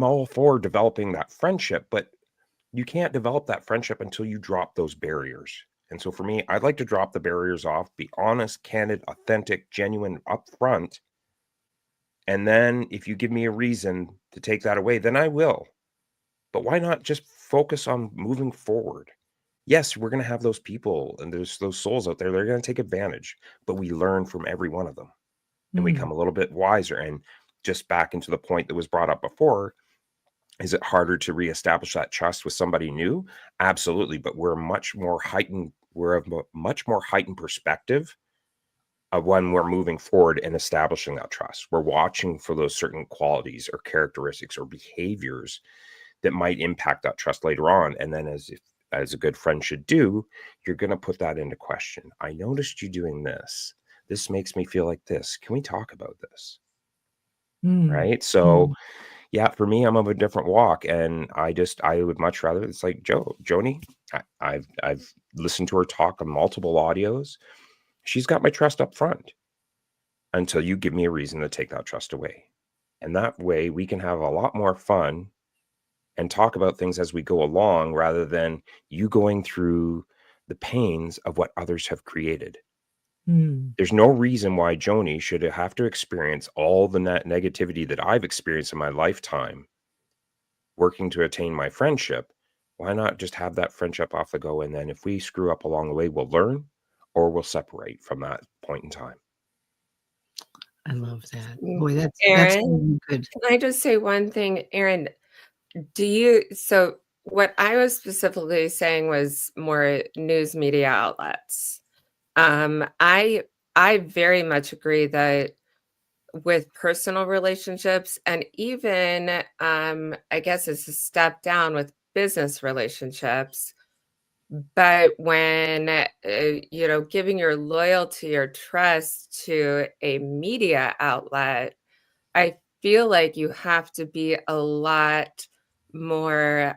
all for developing that friendship, but you can't develop that friendship until you drop those barriers. And so for me, I'd like to drop the barriers off, be honest, candid, authentic, genuine, upfront. And then if you give me a reason to take that away, then I will. But why not just focus on moving forward? Yes, we're going to have those people and there's those souls out there. They're going to take advantage, but we learn from every one of them and we Mm. become a little bit wiser. And just back into the point that was brought up before, is it harder to reestablish that trust with somebody new? Absolutely. But we're much more heightened. We're of much more heightened perspective of when we're moving forward and establishing that trust. We're watching for those certain qualities or characteristics or behaviors that might impact that trust later on. And then as a good friend should do, you're going to put that into question. I noticed you doing this. This makes me feel like this. Can we talk about this? Mm. Right. So yeah, for me, I'm of a different walk, and I would much rather. It's like Joni. I've listened to her talk on multiple audios. She's got my trust up front until you give me a reason to take that trust away, and that way we can have a lot more fun and talk about things as we go along, rather than you going through the pains of what others have created. Mm. There's no reason why Joni should have to experience all the negativity that I've experienced in my lifetime working to attain my friendship. Why not just have that friendship off the go? And then if we screw up along the way, we'll learn or we'll separate from that point in time. I love that. Boy, that's Erin, really good. can I just say one thing, Erin? So what I was specifically saying was more news media outlets. I very much agree that with personal relationships, and even I guess it's a step down with business relationships, but when giving your loyalty or trust to a media outlet, I feel like you have to be a lot more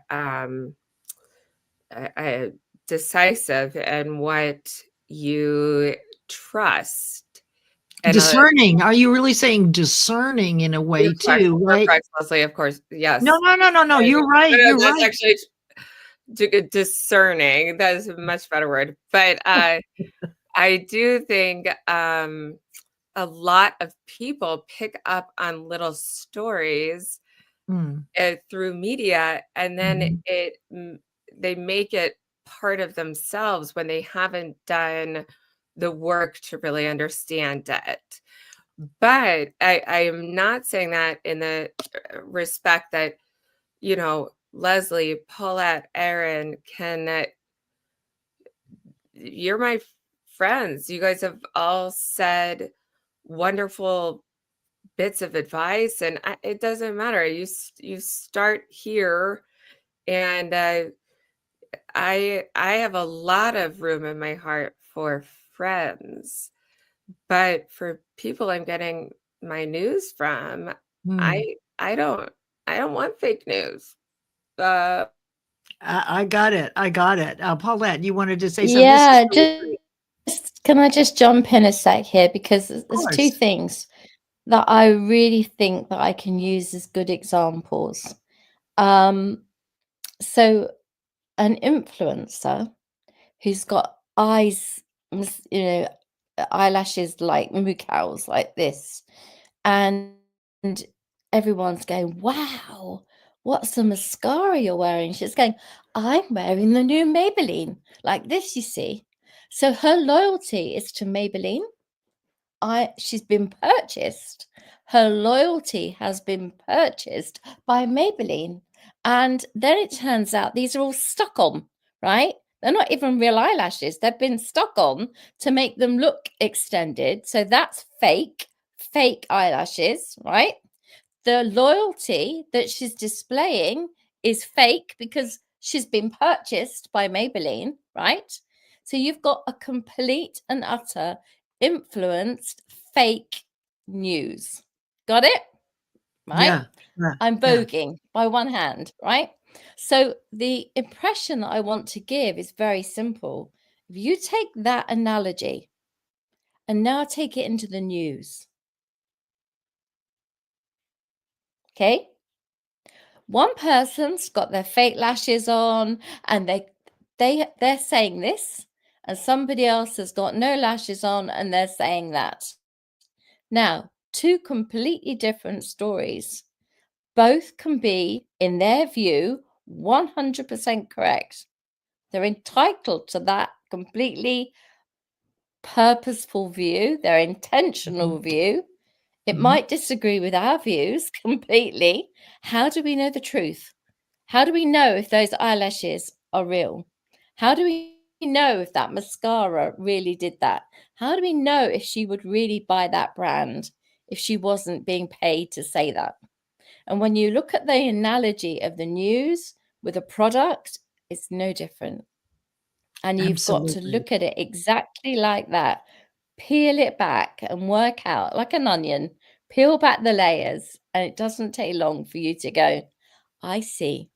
decisive in what you trust. And Discerning. Are you really saying discerning in a way too, right? correct, Leslie, of course. Yes. No. You're right. No, You're that's right. actually discerning. That is a much better word. But I do think a lot of people pick up on little stories Mm. through media, and then Mhm. they make it part of themselves when they haven't done the work to really understand it. But I am not saying that in the respect that, Leslie, Paulette, Erin, you're my friends. You guys have all said wonderful bits of advice, and it doesn't matter. You start here, and I have a lot of room in my heart for friends, but for people I'm getting my news from, Mm. I don't want fake news. I got it. Paulette, you wanted to say something? Yeah, can I just jump in a sec here, because there's two course. things that I really think that I can use as good examples. So an influencer who's got eyes, eyelashes like moo cows like this, and everyone's going, wow, what's the mascara you're wearing? She's going, I'm wearing the new Maybelline, like this, you see. So her loyalty is to Maybelline. She's been purchased. Her loyalty has been purchased by Maybelline. And then it turns out these are all stuck on, right? They're not even real eyelashes. They've been stuck on to make them look extended. So that's fake eyelashes, right? The loyalty that she's displaying is fake because she's been purchased by Maybelline, right? So you've got a complete and utter influenced fake news. Got it? Right? Yeah. I'm voguing by one hand, right? So the impression that I want to give is very simple. If you take that analogy and now take it into the news, okay? One person's got their fake lashes on and they're saying this, and somebody else has got no lashes on and they're saying that. Now, two completely different stories. Both can be, in their view, 100% correct. They're entitled to that completely purposeful view, their intentional view. It Mhm. might disagree with our views completely. How do we know the truth? How do we know if those eyelashes are real? How do we know if that mascara really did that? How do we know if she would really buy that brand if she wasn't being paid to say that? And when you look at the analogy of the news with a product, it's no different. And you've got to Absolutely. look at it exactly like that. Peel it back and work out like an onion, peel back the layers, and it doesn't take long for you to go, I see.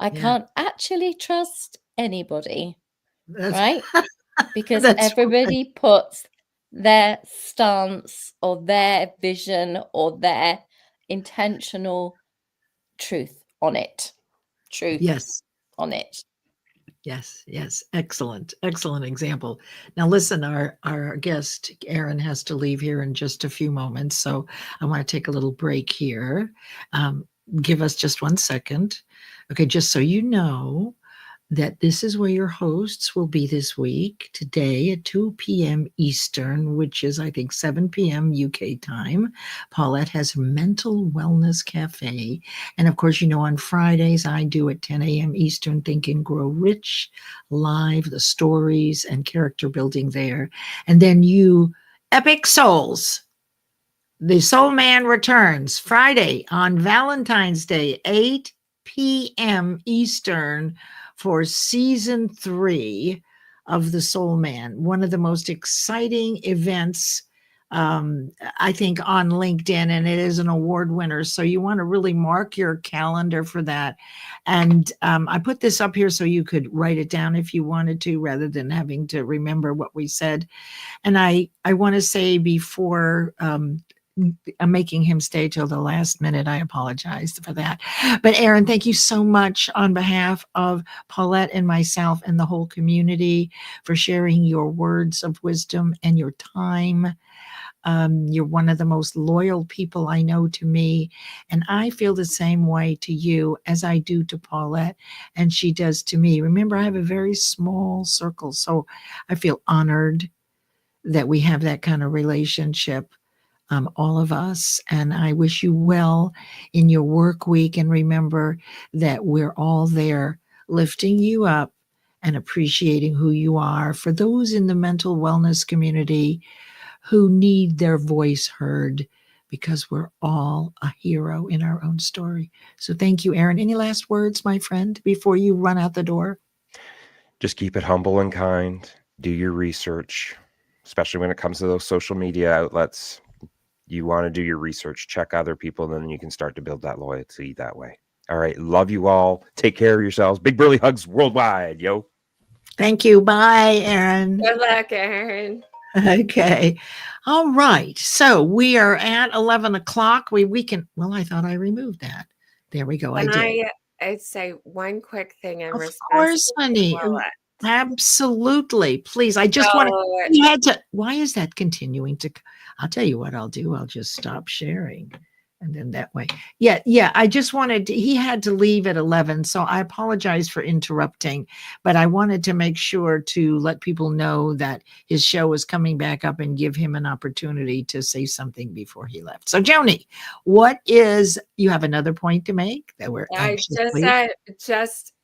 I Yeah. can't actually trust anybody, That's right? Because that's right. everybody puts their stance or their vision or their intentional truth on it. Truth Yes. on it. Yes, yes. Excellent. Excellent example. Now listen, our guest Aaron has to leave here in just a few moments, so I want to take a little break here. Give us just 1 second. Okay, just so you know that this is where your hosts will be this week, today at 2 p.m. Eastern, which is, I think, 7 p.m. UK time. Paulette has Mental Wellness Cafe. And of course, you know, on Fridays, I do at 10 a.m. Eastern, Think and Grow Rich, live, the stories and character building there. And then you, Epic Souls, the Soul Man returns Friday on Valentine's Day, 8 p.m. Eastern for season 3 of the Soul Man. One of the most exciting events, I think, on LinkedIn, and it is an award winner. So you want to really mark your calendar for that. And I put this up here so you could write it down if you wanted to, rather than having to remember what we said. And I want to say before I'm making him stay till the last minute. I apologize for that. But Aaron, thank you so much on behalf of Paulette and myself and the whole community for sharing your words of wisdom and your time. You're one of the most loyal people I know to me, and I feel the same way to you as I do to Paulette, and she does to me. Remember, I have a very small circle, so I feel honored that we have that kind of relationship, all of us. And I wish you well in your work week. And remember that we're all there lifting you up and appreciating who you are. For those in the mental wellness community who need their voice heard, because we're all a hero in our own story. So thank you, Aaron. Any last words, my friend, before you run out the door? Just keep it humble and kind. Do your research, especially when it comes to those social media outlets. You want to do your research, check other people, and then you can start to build that loyalty that way. All right. Love you all. Take care of yourselves. Big burly hugs worldwide, yo. Thank you. Bye, Aaron. Good luck, Aaron. Okay. All right. So we are at 11 o'clock. We can, well, I thought I removed that. There we go. I Can did. I'd say one quick thing in Of response course, to honey. Paulette. Absolutely. Please. I just want to, So we had to, why is that continuing to, I'll tell you what I'll do. I'll just stop sharing. And then that way. Yeah. I just wanted to, he had to leave at 11. So I apologize for interrupting, but I wanted to make sure to let people know that his show was coming back up and give him an opportunity to say something before he left. So Joni, what is, you have another point to make that we're I anxiously. just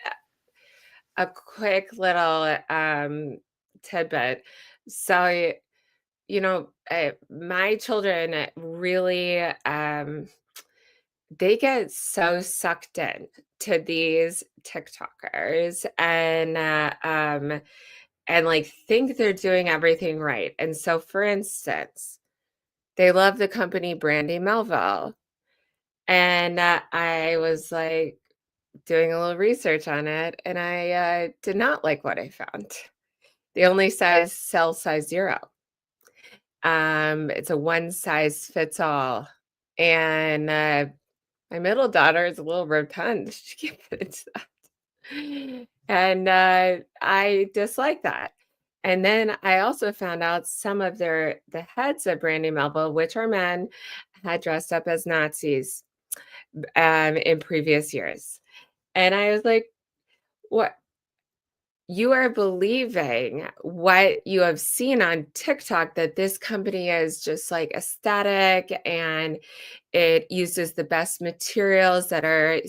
a quick little tidbit. So my children really they get so sucked in to these TikTokers and like think they're doing everything right. And so, for instance, they love the company Brandy Melville, and I was like doing a little research on it, and I did not like what I found. They only sell size 0. It's a one size fits all, and my middle daughter is a little rotund. She can't fit into that. And I dislike that. And then I also found out some of the heads of Brandy Melville, which are men, had dressed up as Nazis in previous years. And I was like, what? you are believing what you have seen on TikTok, that this company is just like aesthetic and it uses the best materials that are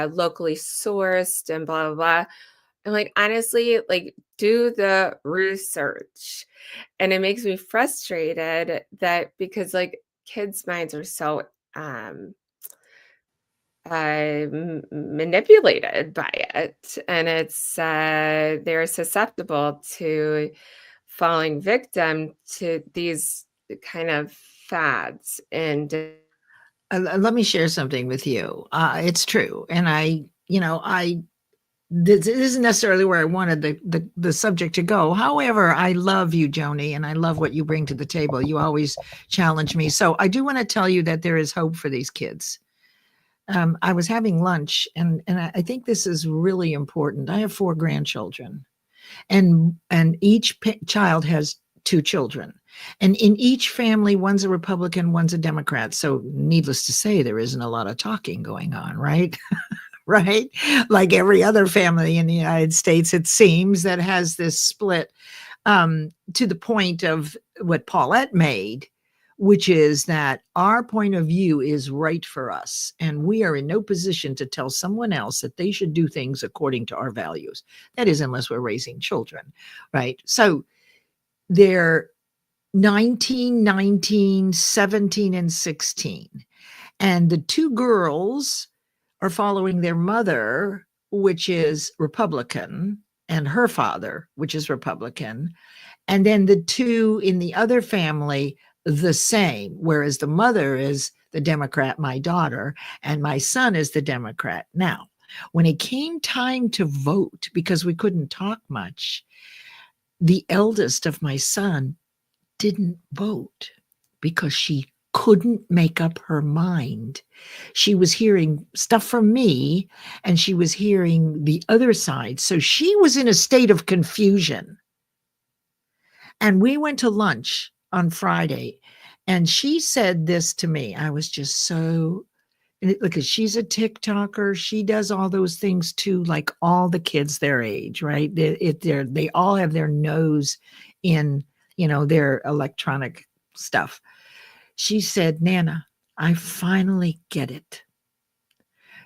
locally sourced and blah, blah, blah. I'm like, honestly, like, do the research. And it makes me frustrated that because like kids' minds are so manipulated by it, and it's they're susceptible to falling victim to these kind of fads. And Let me share something with you. It's true, and this isn't necessarily where I wanted the subject to go. However, I love you, Joni, and I love what you bring to the table. You always challenge me. So I do want to tell you that there is hope for these kids. I was having lunch, and I think this is really important. I have 4 grandchildren, and each child has 2 children. And in each family, one's a Republican, one's a Democrat. So needless to say, there isn't a lot of talking going on, right? Right? Like every other family in the United States, it seems, that has this split, to the point of what Paulette made, which is that our point of view is right for us. And we are in no position to tell someone else that they should do things according to our values. That is, unless we're raising children, right? So they're 19, 19, 17, and 16. And the 2 girls are following their mother, which is Republican, and her father, which is Republican. And then the 2 in the other family, the same, whereas the mother is the Democrat, my daughter, and my son is the Democrat. Now, when it came time to vote, because we couldn't talk much, the eldest of my son didn't vote because she couldn't make up her mind. She was hearing stuff from me and she was hearing the other side. So she was in a state of confusion. And we went to lunch on Friday and she said this to me. I was just so, look, she's a TikToker. She does all those things too, like all the kids their age, right? They all have their nose in, their electronic stuff. She said, Nana, I finally get it.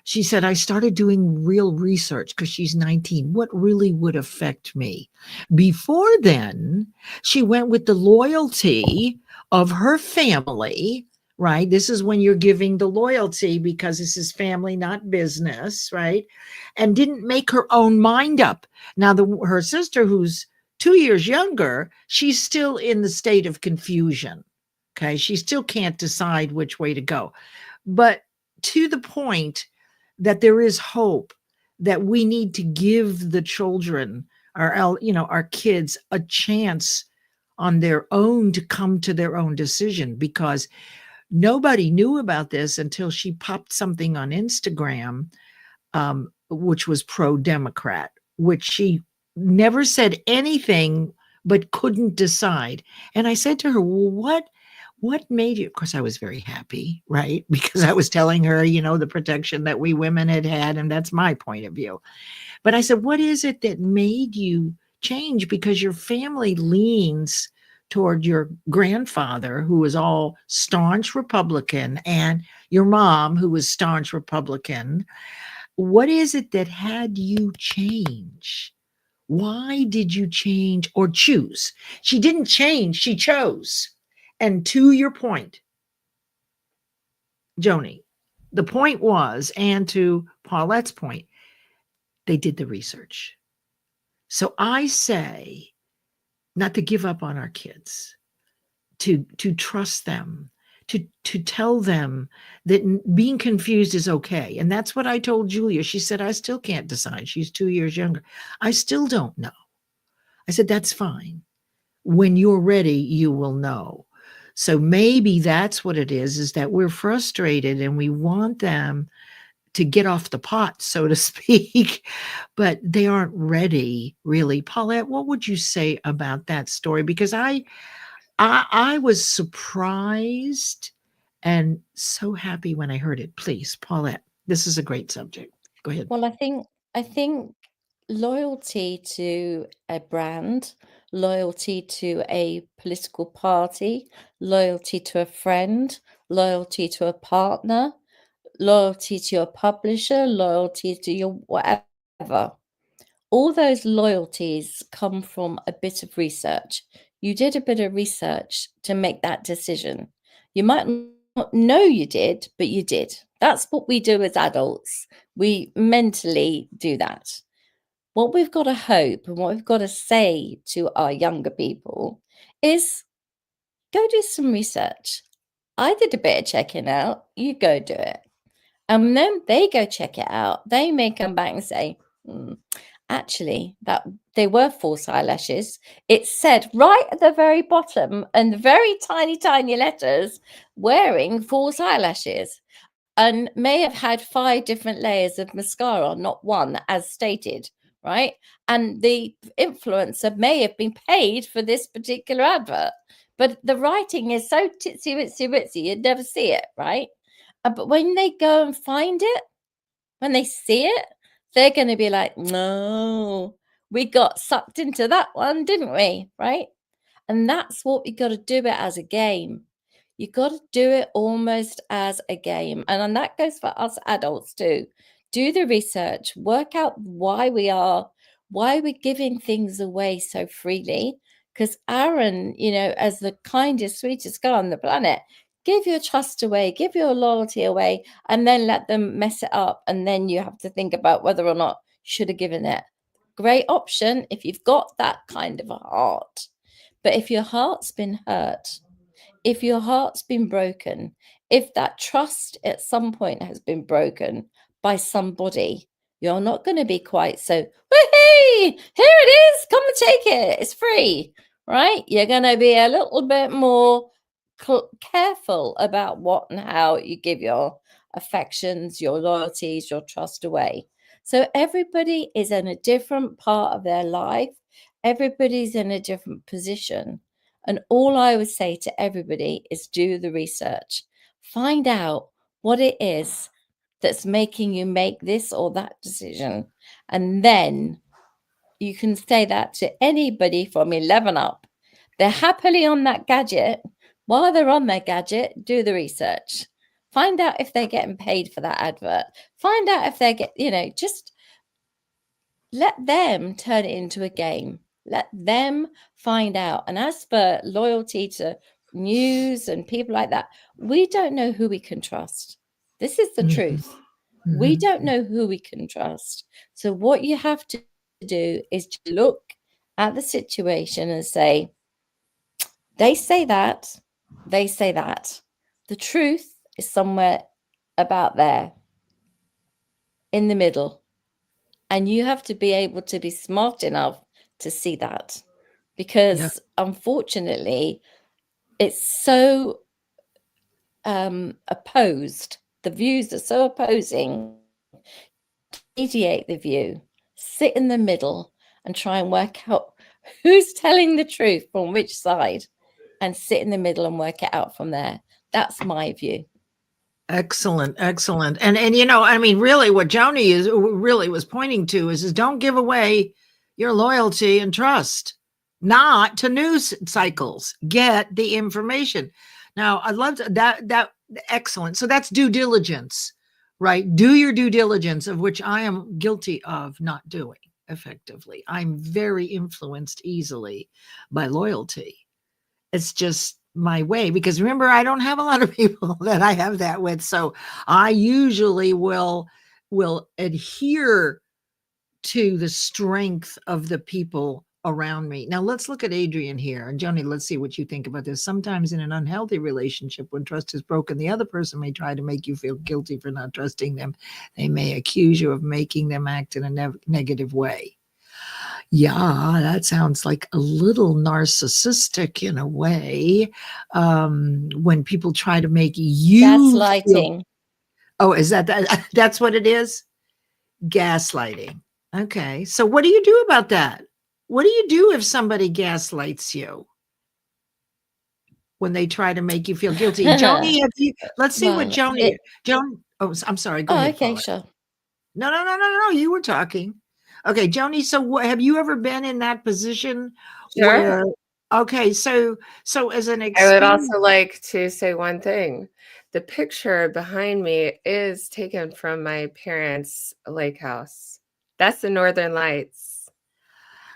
She said, I started doing real research because she's 19. What really would affect me? Before then, she went with the loyalty of her family, right? This is when you're giving the loyalty because this is family, not business, right? And didn't make her own mind up. Now, her sister, who's 2 years younger, she's still in the state of confusion. Okay. She still can't decide which way to go. But to the point that there is hope, that we need to give the children, our kids, a chance on their own to come to their own decision, because nobody knew about this until she popped something on Instagram, which was pro-Democrat, which she never said anything but couldn't decide. And I said to her, well, what made you? Of course, I was very happy, right? Because I was telling her, the protection that we women had, and that's my point of view. But I said, what is it that made you change? Because your family leans toward your grandfather, who was all staunch Republican, and your mom, who was staunch Republican. What is it that had you change? Why did you change or choose? She didn't change, she chose. And to your point, Joni, the point was, and to Paulette's point, they did the research. So I say not to give up on our kids, to trust them, to tell them that being confused is okay. And that's what I told Julia. She said, I still can't decide. She's 2 years younger. I still don't know. I said, that's fine. When you're ready, you will know. So maybe that's what it is that we're frustrated and we want them to get off the pot, so to speak, but they aren't ready, really. Paulette, what would you say about that story? Because I was surprised and so happy when I heard it. Please, Paulette, this is a great subject. Go ahead. Well, I think loyalty to a brand, loyalty to a political party, loyalty to a friend, loyalty to a partner, loyalty to your publisher, loyalty to your whatever. All those loyalties come from a bit of research. You did a bit of research to make that decision. You might not know you did, but you did. That's what we do as adults. We mentally do that. What we've got to hope and what we've got to say to our younger people is go do some research. I did a bit of checking out, you go do it. And then they go check it out. They may come back and say, actually, that they were false eyelashes. It said right at the very bottom and the very tiny, tiny letters, wearing false eyelashes, and may have had 5 different layers of mascara, not one, as stated, right? And the influencer may have been paid for this particular advert, but the writing is so titsy witsy witsy, you'd never see it, right? But when they go and find it, when they see it, they're going to be like, no, we got sucked into that one, didn't we? Right? And that's what we got to do it as a game. You got to do it almost as a game. And that goes for us adults too. Do the research, work out why we're giving things away so freely. Because Aaron, as the kindest, sweetest guy on the planet, give your trust away, give your loyalty away, and then let them mess it up. And then you have to think about whether or not you should have given it. Great option if you've got that kind of a heart. But if your heart's been hurt, if your heart's been broken, if that trust at some point has been broken by somebody, you're not going to be quite so, hey, here it is, come and take it, it's free, right? You're going to be a little bit more careful about what and how you give your affections, your loyalties, your trust away. So everybody is in a different part of their life. Everybody's in a different position. And all I would say to everybody is do the research. Find out what it is that's making you make this or that decision. And then you can say that to anybody from 11 up. They're happily on that gadget. While they're on their gadget, do the research. Find out if they're getting paid for that advert. Find out if they just let them turn it into a game. Let them find out. And as for loyalty to news and people like that, we don't know who we can trust. This is the truth. We don't know who we can trust. So what you have to do is to look at the situation and say, they say that. They say that. The truth is somewhere about there in the middle. And you have to be able to be smart enough to see that, because unfortunately, it's so opposed. The views are so opposing. Mediate the view, sit in the middle and try and work out who's telling the truth from which side, and sit in the middle and work it out from there. That's my view. Excellent. And really what Joni was pointing to is don't give away your loyalty and trust, not to news cycles. Get the information. Now, I love that. Excellent. So that's due diligence, right? Do your due diligence, of which I am guilty of not doing effectively. I'm very influenced easily by loyalty. It's just my way, because remember, I don't have a lot of people that I have that with. So I usually will adhere to the strength of the people around me. Now let's look at Adrian here. And Joni, let's see what you think about this. Sometimes in an unhealthy relationship, when trust is broken, the other person may try to make you feel guilty for not trusting them. They may accuse you of making them act in a negative way. Yeah, that sounds like a little narcissistic in a way. When people try to make you gaslighting. Oh, is that's what it is? Gaslighting. Okay. So what do you do about that? What do you do if somebody gaslights you when they try to make you feel guilty? Joni, let's see what Joni. Oh, I'm sorry. Go ahead. Okay, sure. No. You were talking. Okay, Joni, so have you ever been in that position Sure. where, okay, so as an I would experience, also like to say one thing. The picture behind me is taken from my parents' lake house. That's the Northern Lights.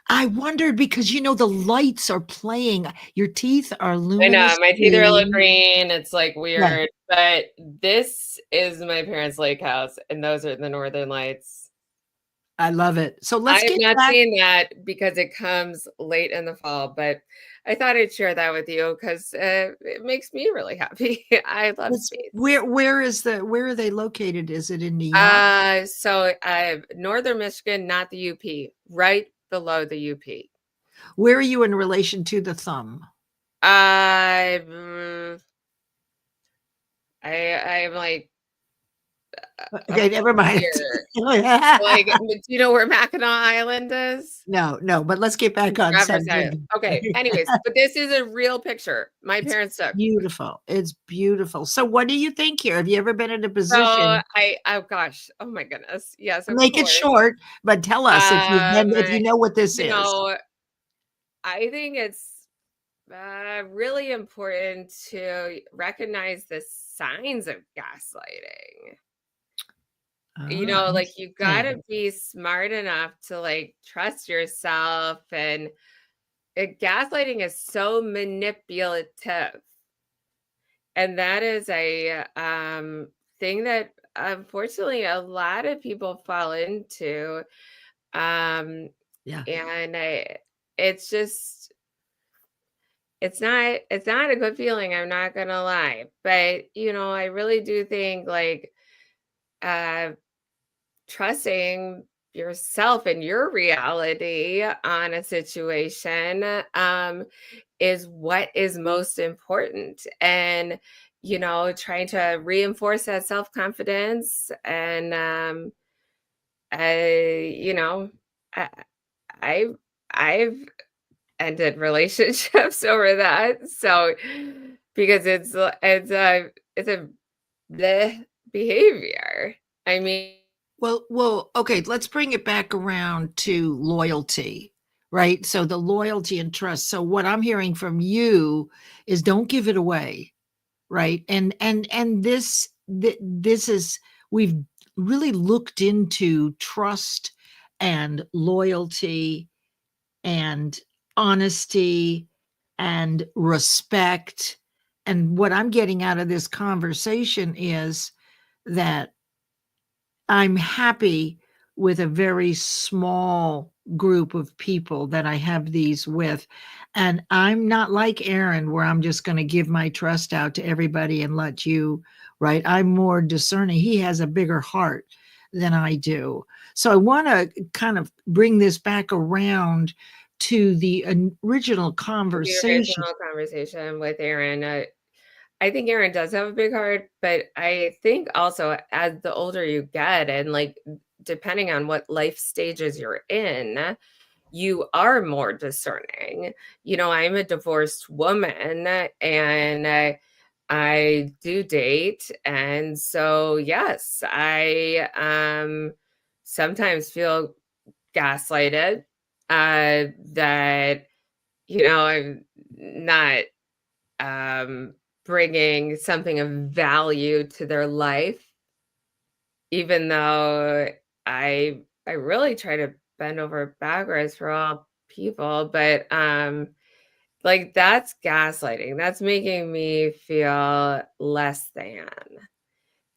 I wondered because, the lights are playing. Your teeth are I know, luminous my teeth are a little green. green. It's like Yeah. weird, but this is my parents' lake house, and those are the Northern Lights. I love it. So I let's have get not back. seen that because it comes late in the fall, but I thought I'd share that with you because it makes me really happy. I love space. Where are they located? Is it in New York? So Northern Michigan, not the UP, right below the UP. Where are you in relation to the thumb? I'm like Okay, never mind. here. Like, do you know where Mackinac Island is? No, but let's get back on Traverse subject. Island. Okay. Anyways, but this is a real picture my parents took. Beautiful. It's beautiful. So what do you think here? Have you ever been in a So position? oh gosh, oh my goodness, yes, of Make it course. short, but tell us if you know what this You is. know, I think it's really important to recognize the signs of gaslighting. Like you gotta be smart enough to like trust yourself, and gaslighting is so manipulative, and that is a thing that unfortunately a lot of people fall into. Yeah. And it's just it's not a good feeling, I'm not gonna lie. But I really do think like uh trusting yourself and your reality on a situation is what is most important. And trying to reinforce that self-confidence. And I you know I I've ended relationships over that. So because it's a bleh behavior. I mean, Well, okay, let's bring it back around to loyalty, right? So the loyalty and trust. So what I'm hearing from you is don't give it away, right? And this is, we've really looked into trust and loyalty and honesty and respect. And what I'm getting out of this conversation is that I'm happy with a very small group of people that I have these with. And I'm not like Aaron, where I'm just going to give my trust out to everybody and let you, right? I'm more discerning. He has a bigger heart than I do. So I want to kind of bring this back around to the original the conversation. original conversation with Aaron. I think Aaron does have a big heart, but I think also as the older you get, and like depending on what life stages you're in, you are more discerning. I'm a divorced woman, and I do date, and so yes, I sometimes feel gaslighted, that I'm not bringing something of value to their life, even though I really try to bend over backwards for all people. But like that's gaslighting. That's making me feel less than.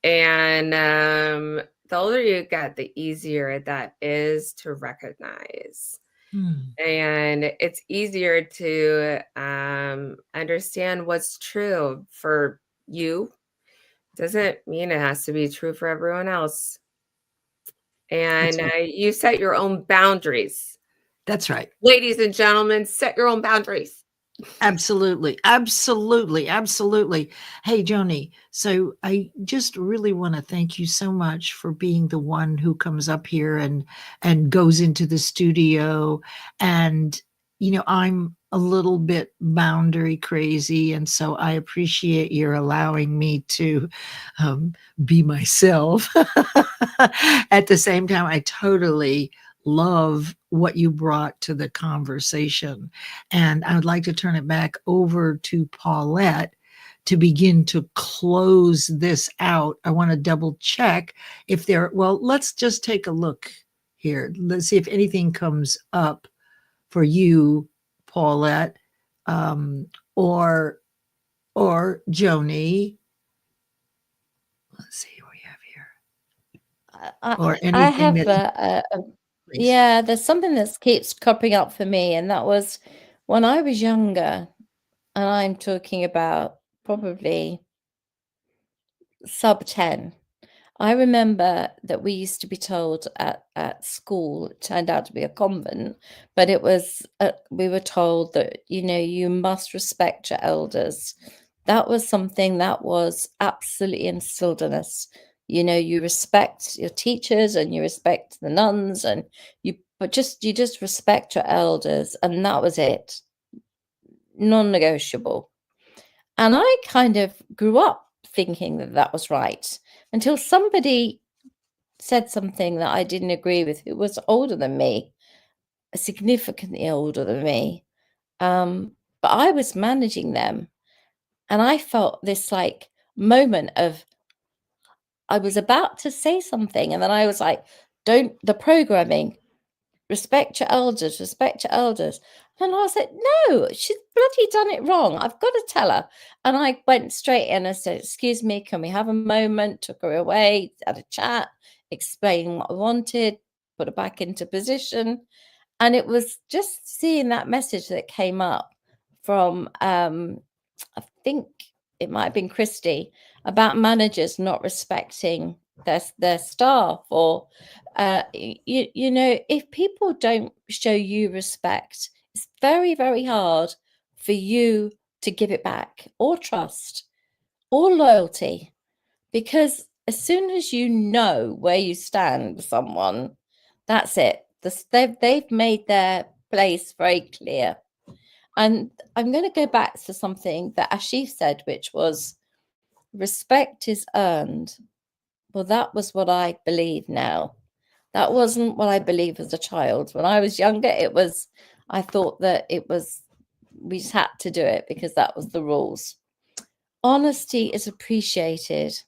And the older you get, the easier that is to recognize. And it's easier to understand what's true for you. Doesn't mean it has to be true for everyone else. And you set your own boundaries. That's right. Ladies and gentlemen, set your own boundaries. Absolutely. Hey, Joni, so I just really want to thank you so much for being the one who comes up here and goes into the studio. And I'm a little bit boundary crazy, and so I appreciate your allowing me to be myself. At the same time, I totally love what you brought to the conversation. And I would like to turn it back over to Paulette to begin to close this out. I want to double check if there, well, let's just take a look here. Let's see if anything comes up for you, Paulette, or Joni. Let's see what we have here. Or anything I have that, please. yeah, there's something that keeps cropping up for me, and that was when I was younger, and I'm talking about probably sub 10. I remember that we used to be told at school, it turned out to be a convent, but it was, we were told that, you know, you must respect your elders. That was something that was absolutely instilled in us. You know, you respect your teachers and you respect the nuns, and you just respect your elders, and that was it. Non-negotiable. And I kind of grew up thinking that that was right until somebody said something that I didn't agree with, who was older than me, significantly older than me. But I was managing them, and I felt this like moment of, I was about to say something, and then I was like, don't, the programming, respect your elders, respect your elders. And I was like, no, she's bloody done it wrong. I've got to tell her. And I went straight in and said, excuse me, can we have a moment? Took her away, had a chat, explained what I wanted, put her back into position. And it was just seeing that message that came up from, I think it might have been Christy, about managers not respecting their staff, or you know, if people don't show you respect, it's very, very hard for you to give it back, or trust, or loyalty, because as soon as you know where you stand with someone, that's it. They've made their place very clear. And I'm going to go back to something that Ashif said, which was, respect is earned. Well, that was what I believe now. That wasn't what I believed as a child. When I was younger, it was, I thought that it was, we just had to do it because that was the rules. Honesty is appreciated.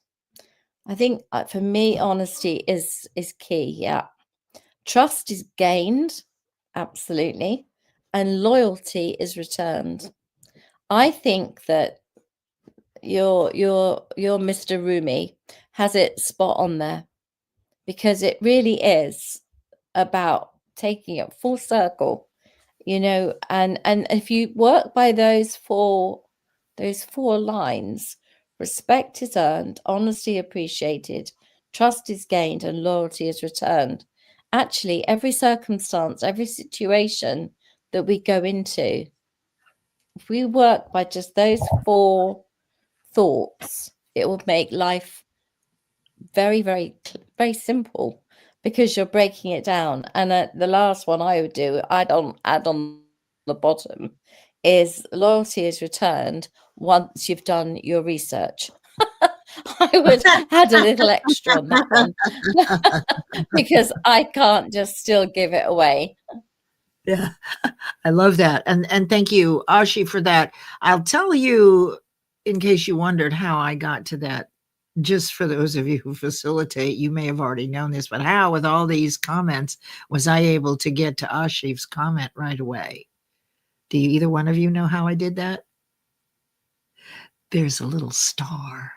I think for me, honesty is key. Yeah. Trust is gained. Absolutely. And loyalty is returned. I think that your Mr. Rumi has it spot on there, because it really is about taking it full circle, you know, and if you work by those four lines, respect is earned, honesty appreciated, trust is gained, and loyalty is returned. Actually, every circumstance, every situation that we go into, if we work by just those four thoughts, it will make life very, very, very simple, because you're breaking it down. And the last one I would do, add on the bottom, is loyalty is returned once you've done your research. I would add a little extra on that one because I can't just still give it away. Yeah, I love that. And thank you, Ashi, for that. I'll tell you, in case you wondered how I got to that, just for those of you who facilitate, you may have already known this, but how, with all these comments, was I able to get to Ashif's comment right away? Do you, either one of you, know how I did that? There's a little star.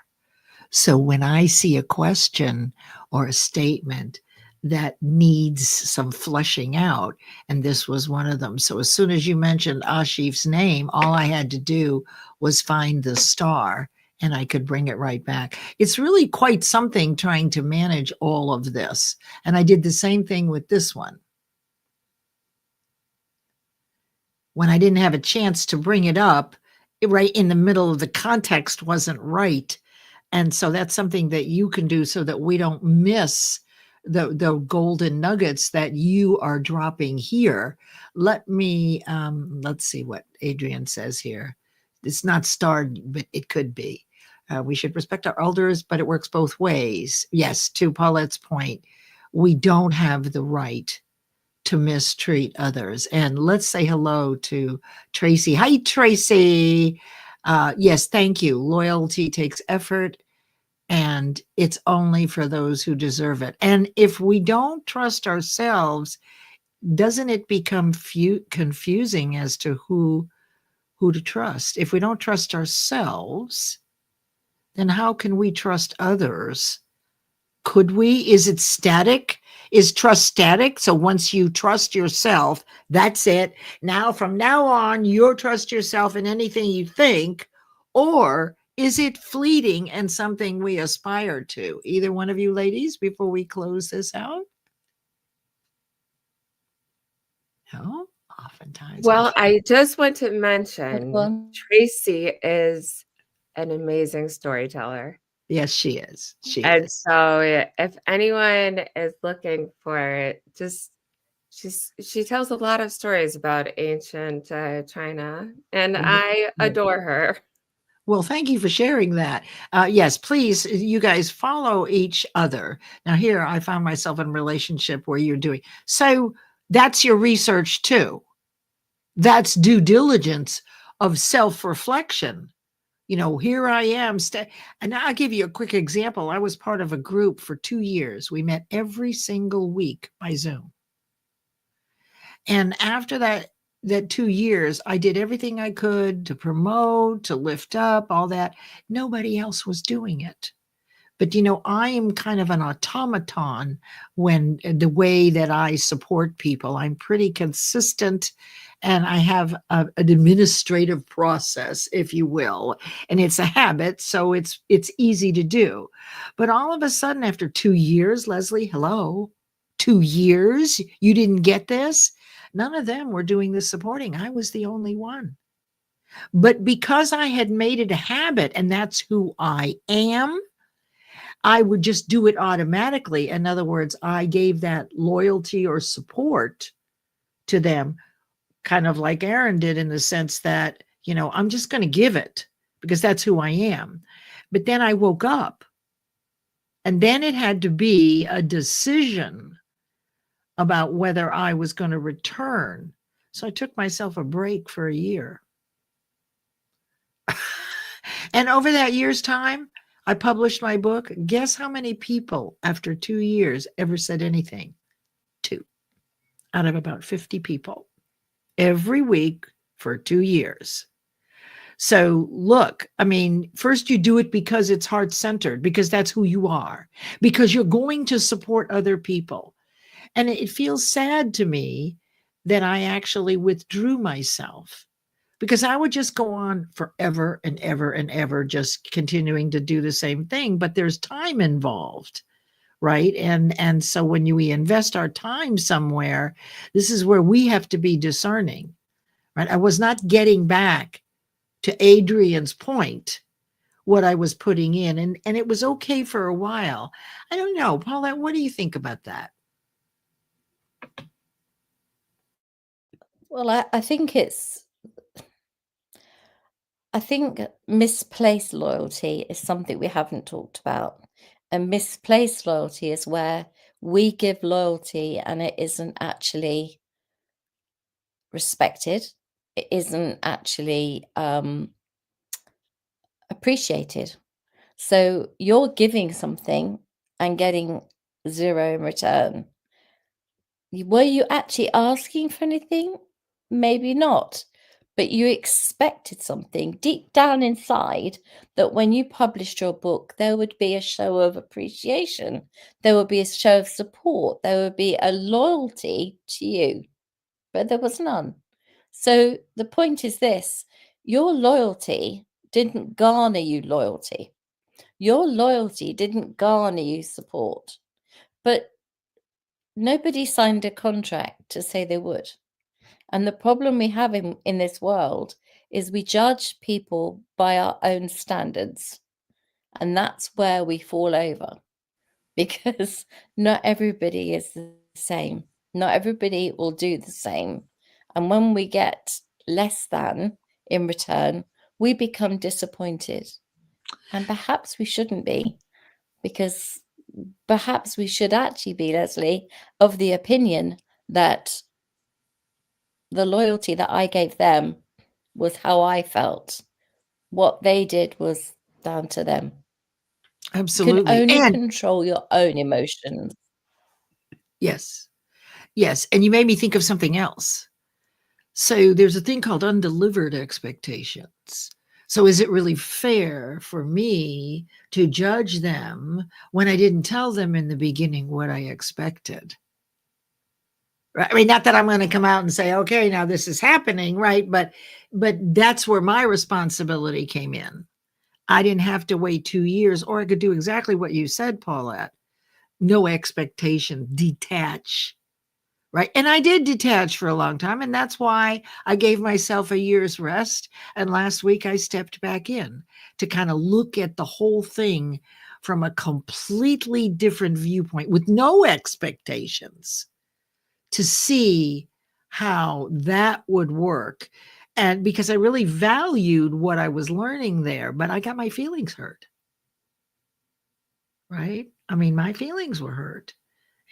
So when I see a question or a statement that needs some fleshing out, and this was one of them. So as soon as you mentioned Ashif's name, all I had to do was find the star, and I could bring it right back. It's really quite something trying to manage all of this. And I did the same thing with this one. When I didn't have a chance to bring it up, right in the middle of the context wasn't right. And so that's something that you can do so that we don't miss the golden nuggets that you are dropping here. Let me, let's see what Adrian says here. It's not starred, but it could be. We should respect our elders, but it works both ways. Yes, to Paulette's point, we don't have the right to mistreat others. And let's say hello to Tracy. Hi, Tracy. Yes, thank you. Loyalty takes effort, and it's only for those who deserve it. And if we don't trust ourselves, doesn't it become confusing as to who to trust? If we don't trust ourselves, then how can we trust others? Could we? Is it static? Is trust static? So once you trust yourself, that's it. Now, from now on, you'll trust yourself in anything you think. Or is it fleeting and something we aspire to? Either one of you ladies, before we close this out? No? Oftentimes. Well, I just want to mention one. Tracy is an amazing storyteller. Yes, she is. She And is. so if anyone is looking for it, just she tells a lot of stories about ancient China, and I adore her. Well, thank you for sharing that. Yes, please, you guys follow each other. Now, here I found myself in a relationship where you're doing so. That's your research too. That's due diligence of self-reflection. You know, here I am. And I'll give you a quick example. I was part of a group for 2 years. We met every single week by Zoom. And after that 2 years, I did everything I could to promote, to lift up, all that. Nobody else was doing it. But, you know, I am kind of an automaton when the way that I support people. I'm pretty consistent, and I have an administrative process, if you will, and it's a habit, so it's easy to do. But all of a sudden, after 2 years, Leslie, hello, 2 years, you didn't get this? None of them were doing the supporting. I was the only one. But because I had made it a habit, and that's who I am, I would just do it automatically. In other words, I gave that loyalty or support to them, kind of like Aaron did, in the sense that, you know, I'm just going to give it because that's who I am. But then I woke up, and then it had to be a decision about whether I was going to return. So I took myself a break for a year. And over that year's time, I published my book. Guess how many people after 2 years ever said anything? 2 out of about 50 people every week for 2 years. So look, I mean, first you do it because it's heart-centered, because that's who you are, because you're going to support other people. And it feels sad to me that I actually withdrew myself, because I would just go on forever and ever and ever, just continuing to do the same thing. But there's time involved, right? And so when we invest our time somewhere, this is where we have to be discerning, right? I was not getting back to Adrian's point what I was putting in, and it was okay for a while. I don't know, Paulette, what do you think about that? Well, I think I think misplaced loyalty is something we haven't talked about. And misplaced loyalty is where we give loyalty and it isn't actually respected. It isn't actually appreciated. So you're giving something and getting 0 in return. Were you actually asking for anything? Maybe not. But you expected something deep down inside, that when you published your book, there would be a show of appreciation. There would be a show of support. There would be a loyalty to you. But there was none. So the point is this: your loyalty didn't garner you loyalty. Your loyalty didn't garner you support. But nobody signed a contract to say they would. And the problem we have in this world is we judge people by our own standards. And that's where we fall over, because not everybody is the same. Not everybody will do the same. And when we get less than in return, we become disappointed. And perhaps we shouldn't be, because perhaps we should actually be, Leslie, of the opinion that the loyalty that I gave them was how I felt. What they did was down to them. You can Absolutely. only And control your own emotions. yes, yes. And you made me think of something else. So there's a thing called undelivered expectations. So is it really fair for me to judge them when I didn't tell them in the beginning what I expected? Right? I mean, not that I'm going to come out and say, okay, now this is happening, right? But that's where my responsibility came in. I didn't have to wait 2 years, or I could do exactly what you said, Paulette. No expectation, detach. Right. And I did detach for a long time. And that's why I gave myself a year's rest. And last week I stepped back in to kind of look at the whole thing from a completely different viewpoint with no expectations to see how that would work. And because I really valued what I was learning there, but I got my feelings hurt. Right. I mean, my feelings were hurt.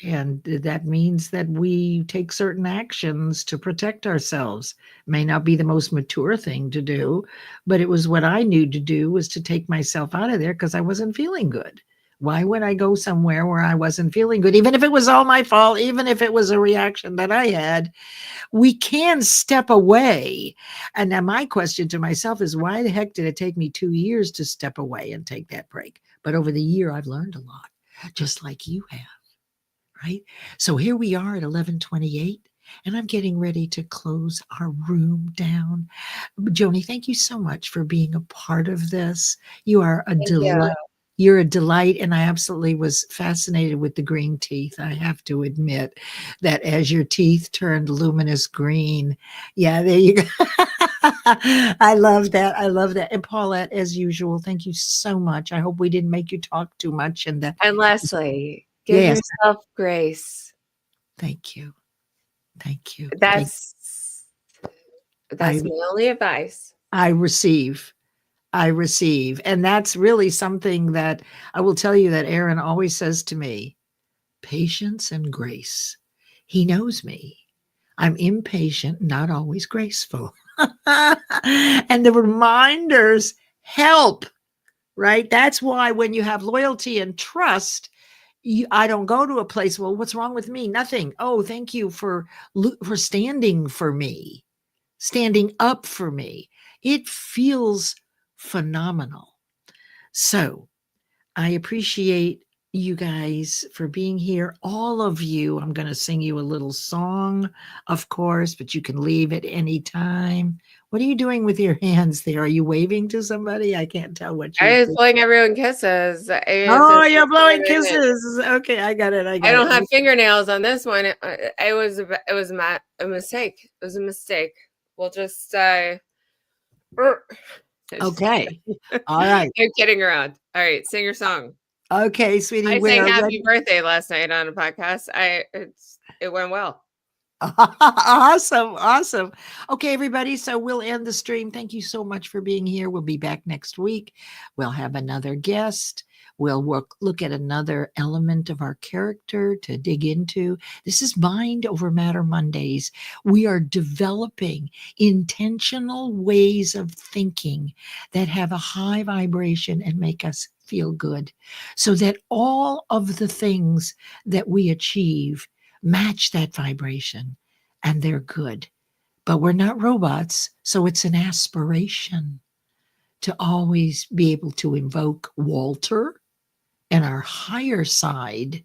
And that means that we take certain actions to protect ourselves. May not be the most mature thing to do, but it was what I knew to do, was to take myself out of there because I wasn't feeling good. Why would I go somewhere where I wasn't feeling good? Even if it was all my fault, even if it was a reaction that I had, we can step away. And now my question to myself is, why the heck did it take me 2 years to step away and take that break? But over the year, I've learned a lot, just like you have. Right? So here we are at 11:28, and I'm getting ready to close our room down. Joni, thank you so much for being a part of this. You are a Thank you. delight. You're a delight, and I absolutely was fascinated with the green teeth. I have to admit that as your teeth turned luminous green, yeah, there you go. I love that. I love that. And Paulette, as usual, thank you so much. I hope we didn't make you talk too much. And that, And Leslie, give yes, yourself grace. thank you. Thank you. That's I my only advice. I receive. And that's really something that I will tell you that Aaron always says to me, patience and grace. He knows me. I'm impatient, not always graceful. And the reminders help, right? That's why when you have loyalty and trust, I don't go to a place, well, what's wrong with me? Nothing. Oh, thank you for standing for me, standing up for me. It feels phenomenal. So I appreciate you guys for being here. All of you, I'm going to sing you a little song, of course, but you can leave at any time. What are you doing with your hands there? Are you waving to somebody? I can't tell what I you're was doing. blowing everyone kisses. Oh, you're blowing kisses. Okay, I got it. I don't have fingernails on this one. It was a mistake. It was a mistake. We'll just Okay. All right. I'm kidding around. All right, sing your song. Okay, sweetie. I we sang are happy ready. birthday last night on a podcast. It went well. Awesome. Okay, everybody. So we'll end the stream. Thank you so much for being here. We'll be back next week. We'll have another guest. We'll look at another element of our character to dig into. This is Mind Over Matter Mondays. We are developing intentional ways of thinking that have a high vibration and make us feel good, so that all of the things that we achieve match that vibration and they're good. But we're not robots, so it's an aspiration to always be able to invoke Walter and our higher side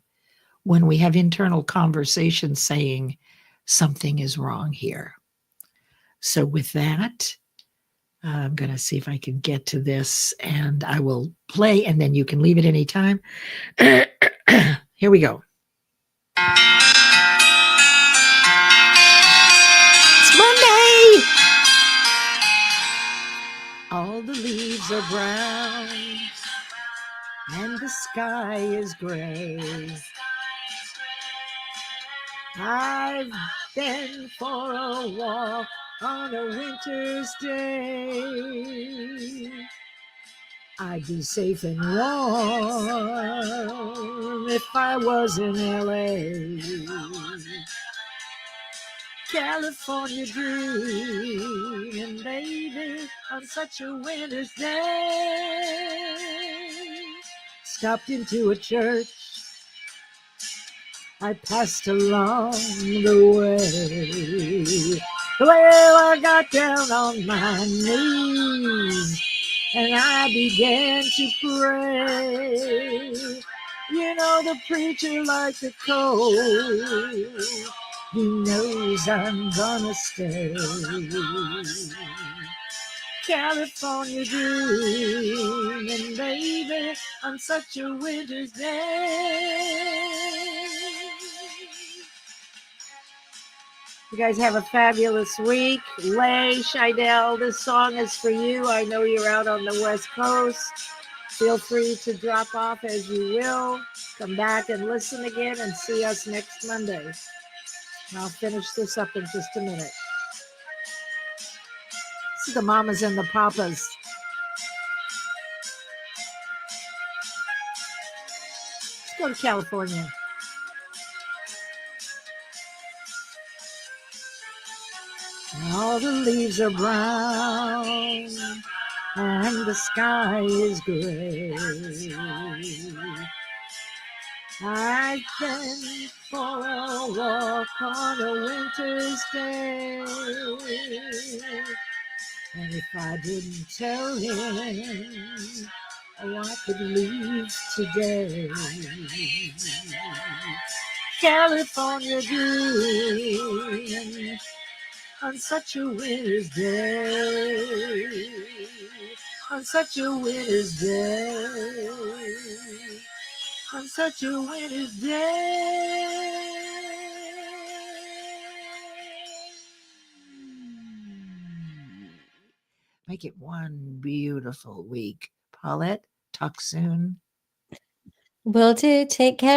when we have internal conversations saying something is wrong here. So with that, I'm going to see if I can get to this, and I will play, and then you can leave at any time. Here we go. Monday! All the leaves are brown and the sky is gray. I've been for a walk on a winter's day. I'd be safe and warm if I was in LA. California dreaming, baby, on such a winter's day. Stopped into a church, I passed along the way. Well, I got down on my knees and I began to pray. You know, the preacher liked it cold. He knows I'm gonna stay. California dreaming, baby, on such a winter's day. You guys have a fabulous week. Lay, Shidell, this song is for you. I know you're out on the West Coast. Feel free to drop off as you will. Come back and listen again and see us next Monday. And I'll finish this up in just a minute. This is the Mamas and the Papas. Let's go to California. All the leaves are brown and the sky is gray. I've been for a walk on a winter's day, and if I didn't tell him, oh, I could leave today. California dreaming on such a winter's day, on such a winter's day, on such a winter's day. Make it one beautiful week. Paulette, talk soon. Will do. Take care.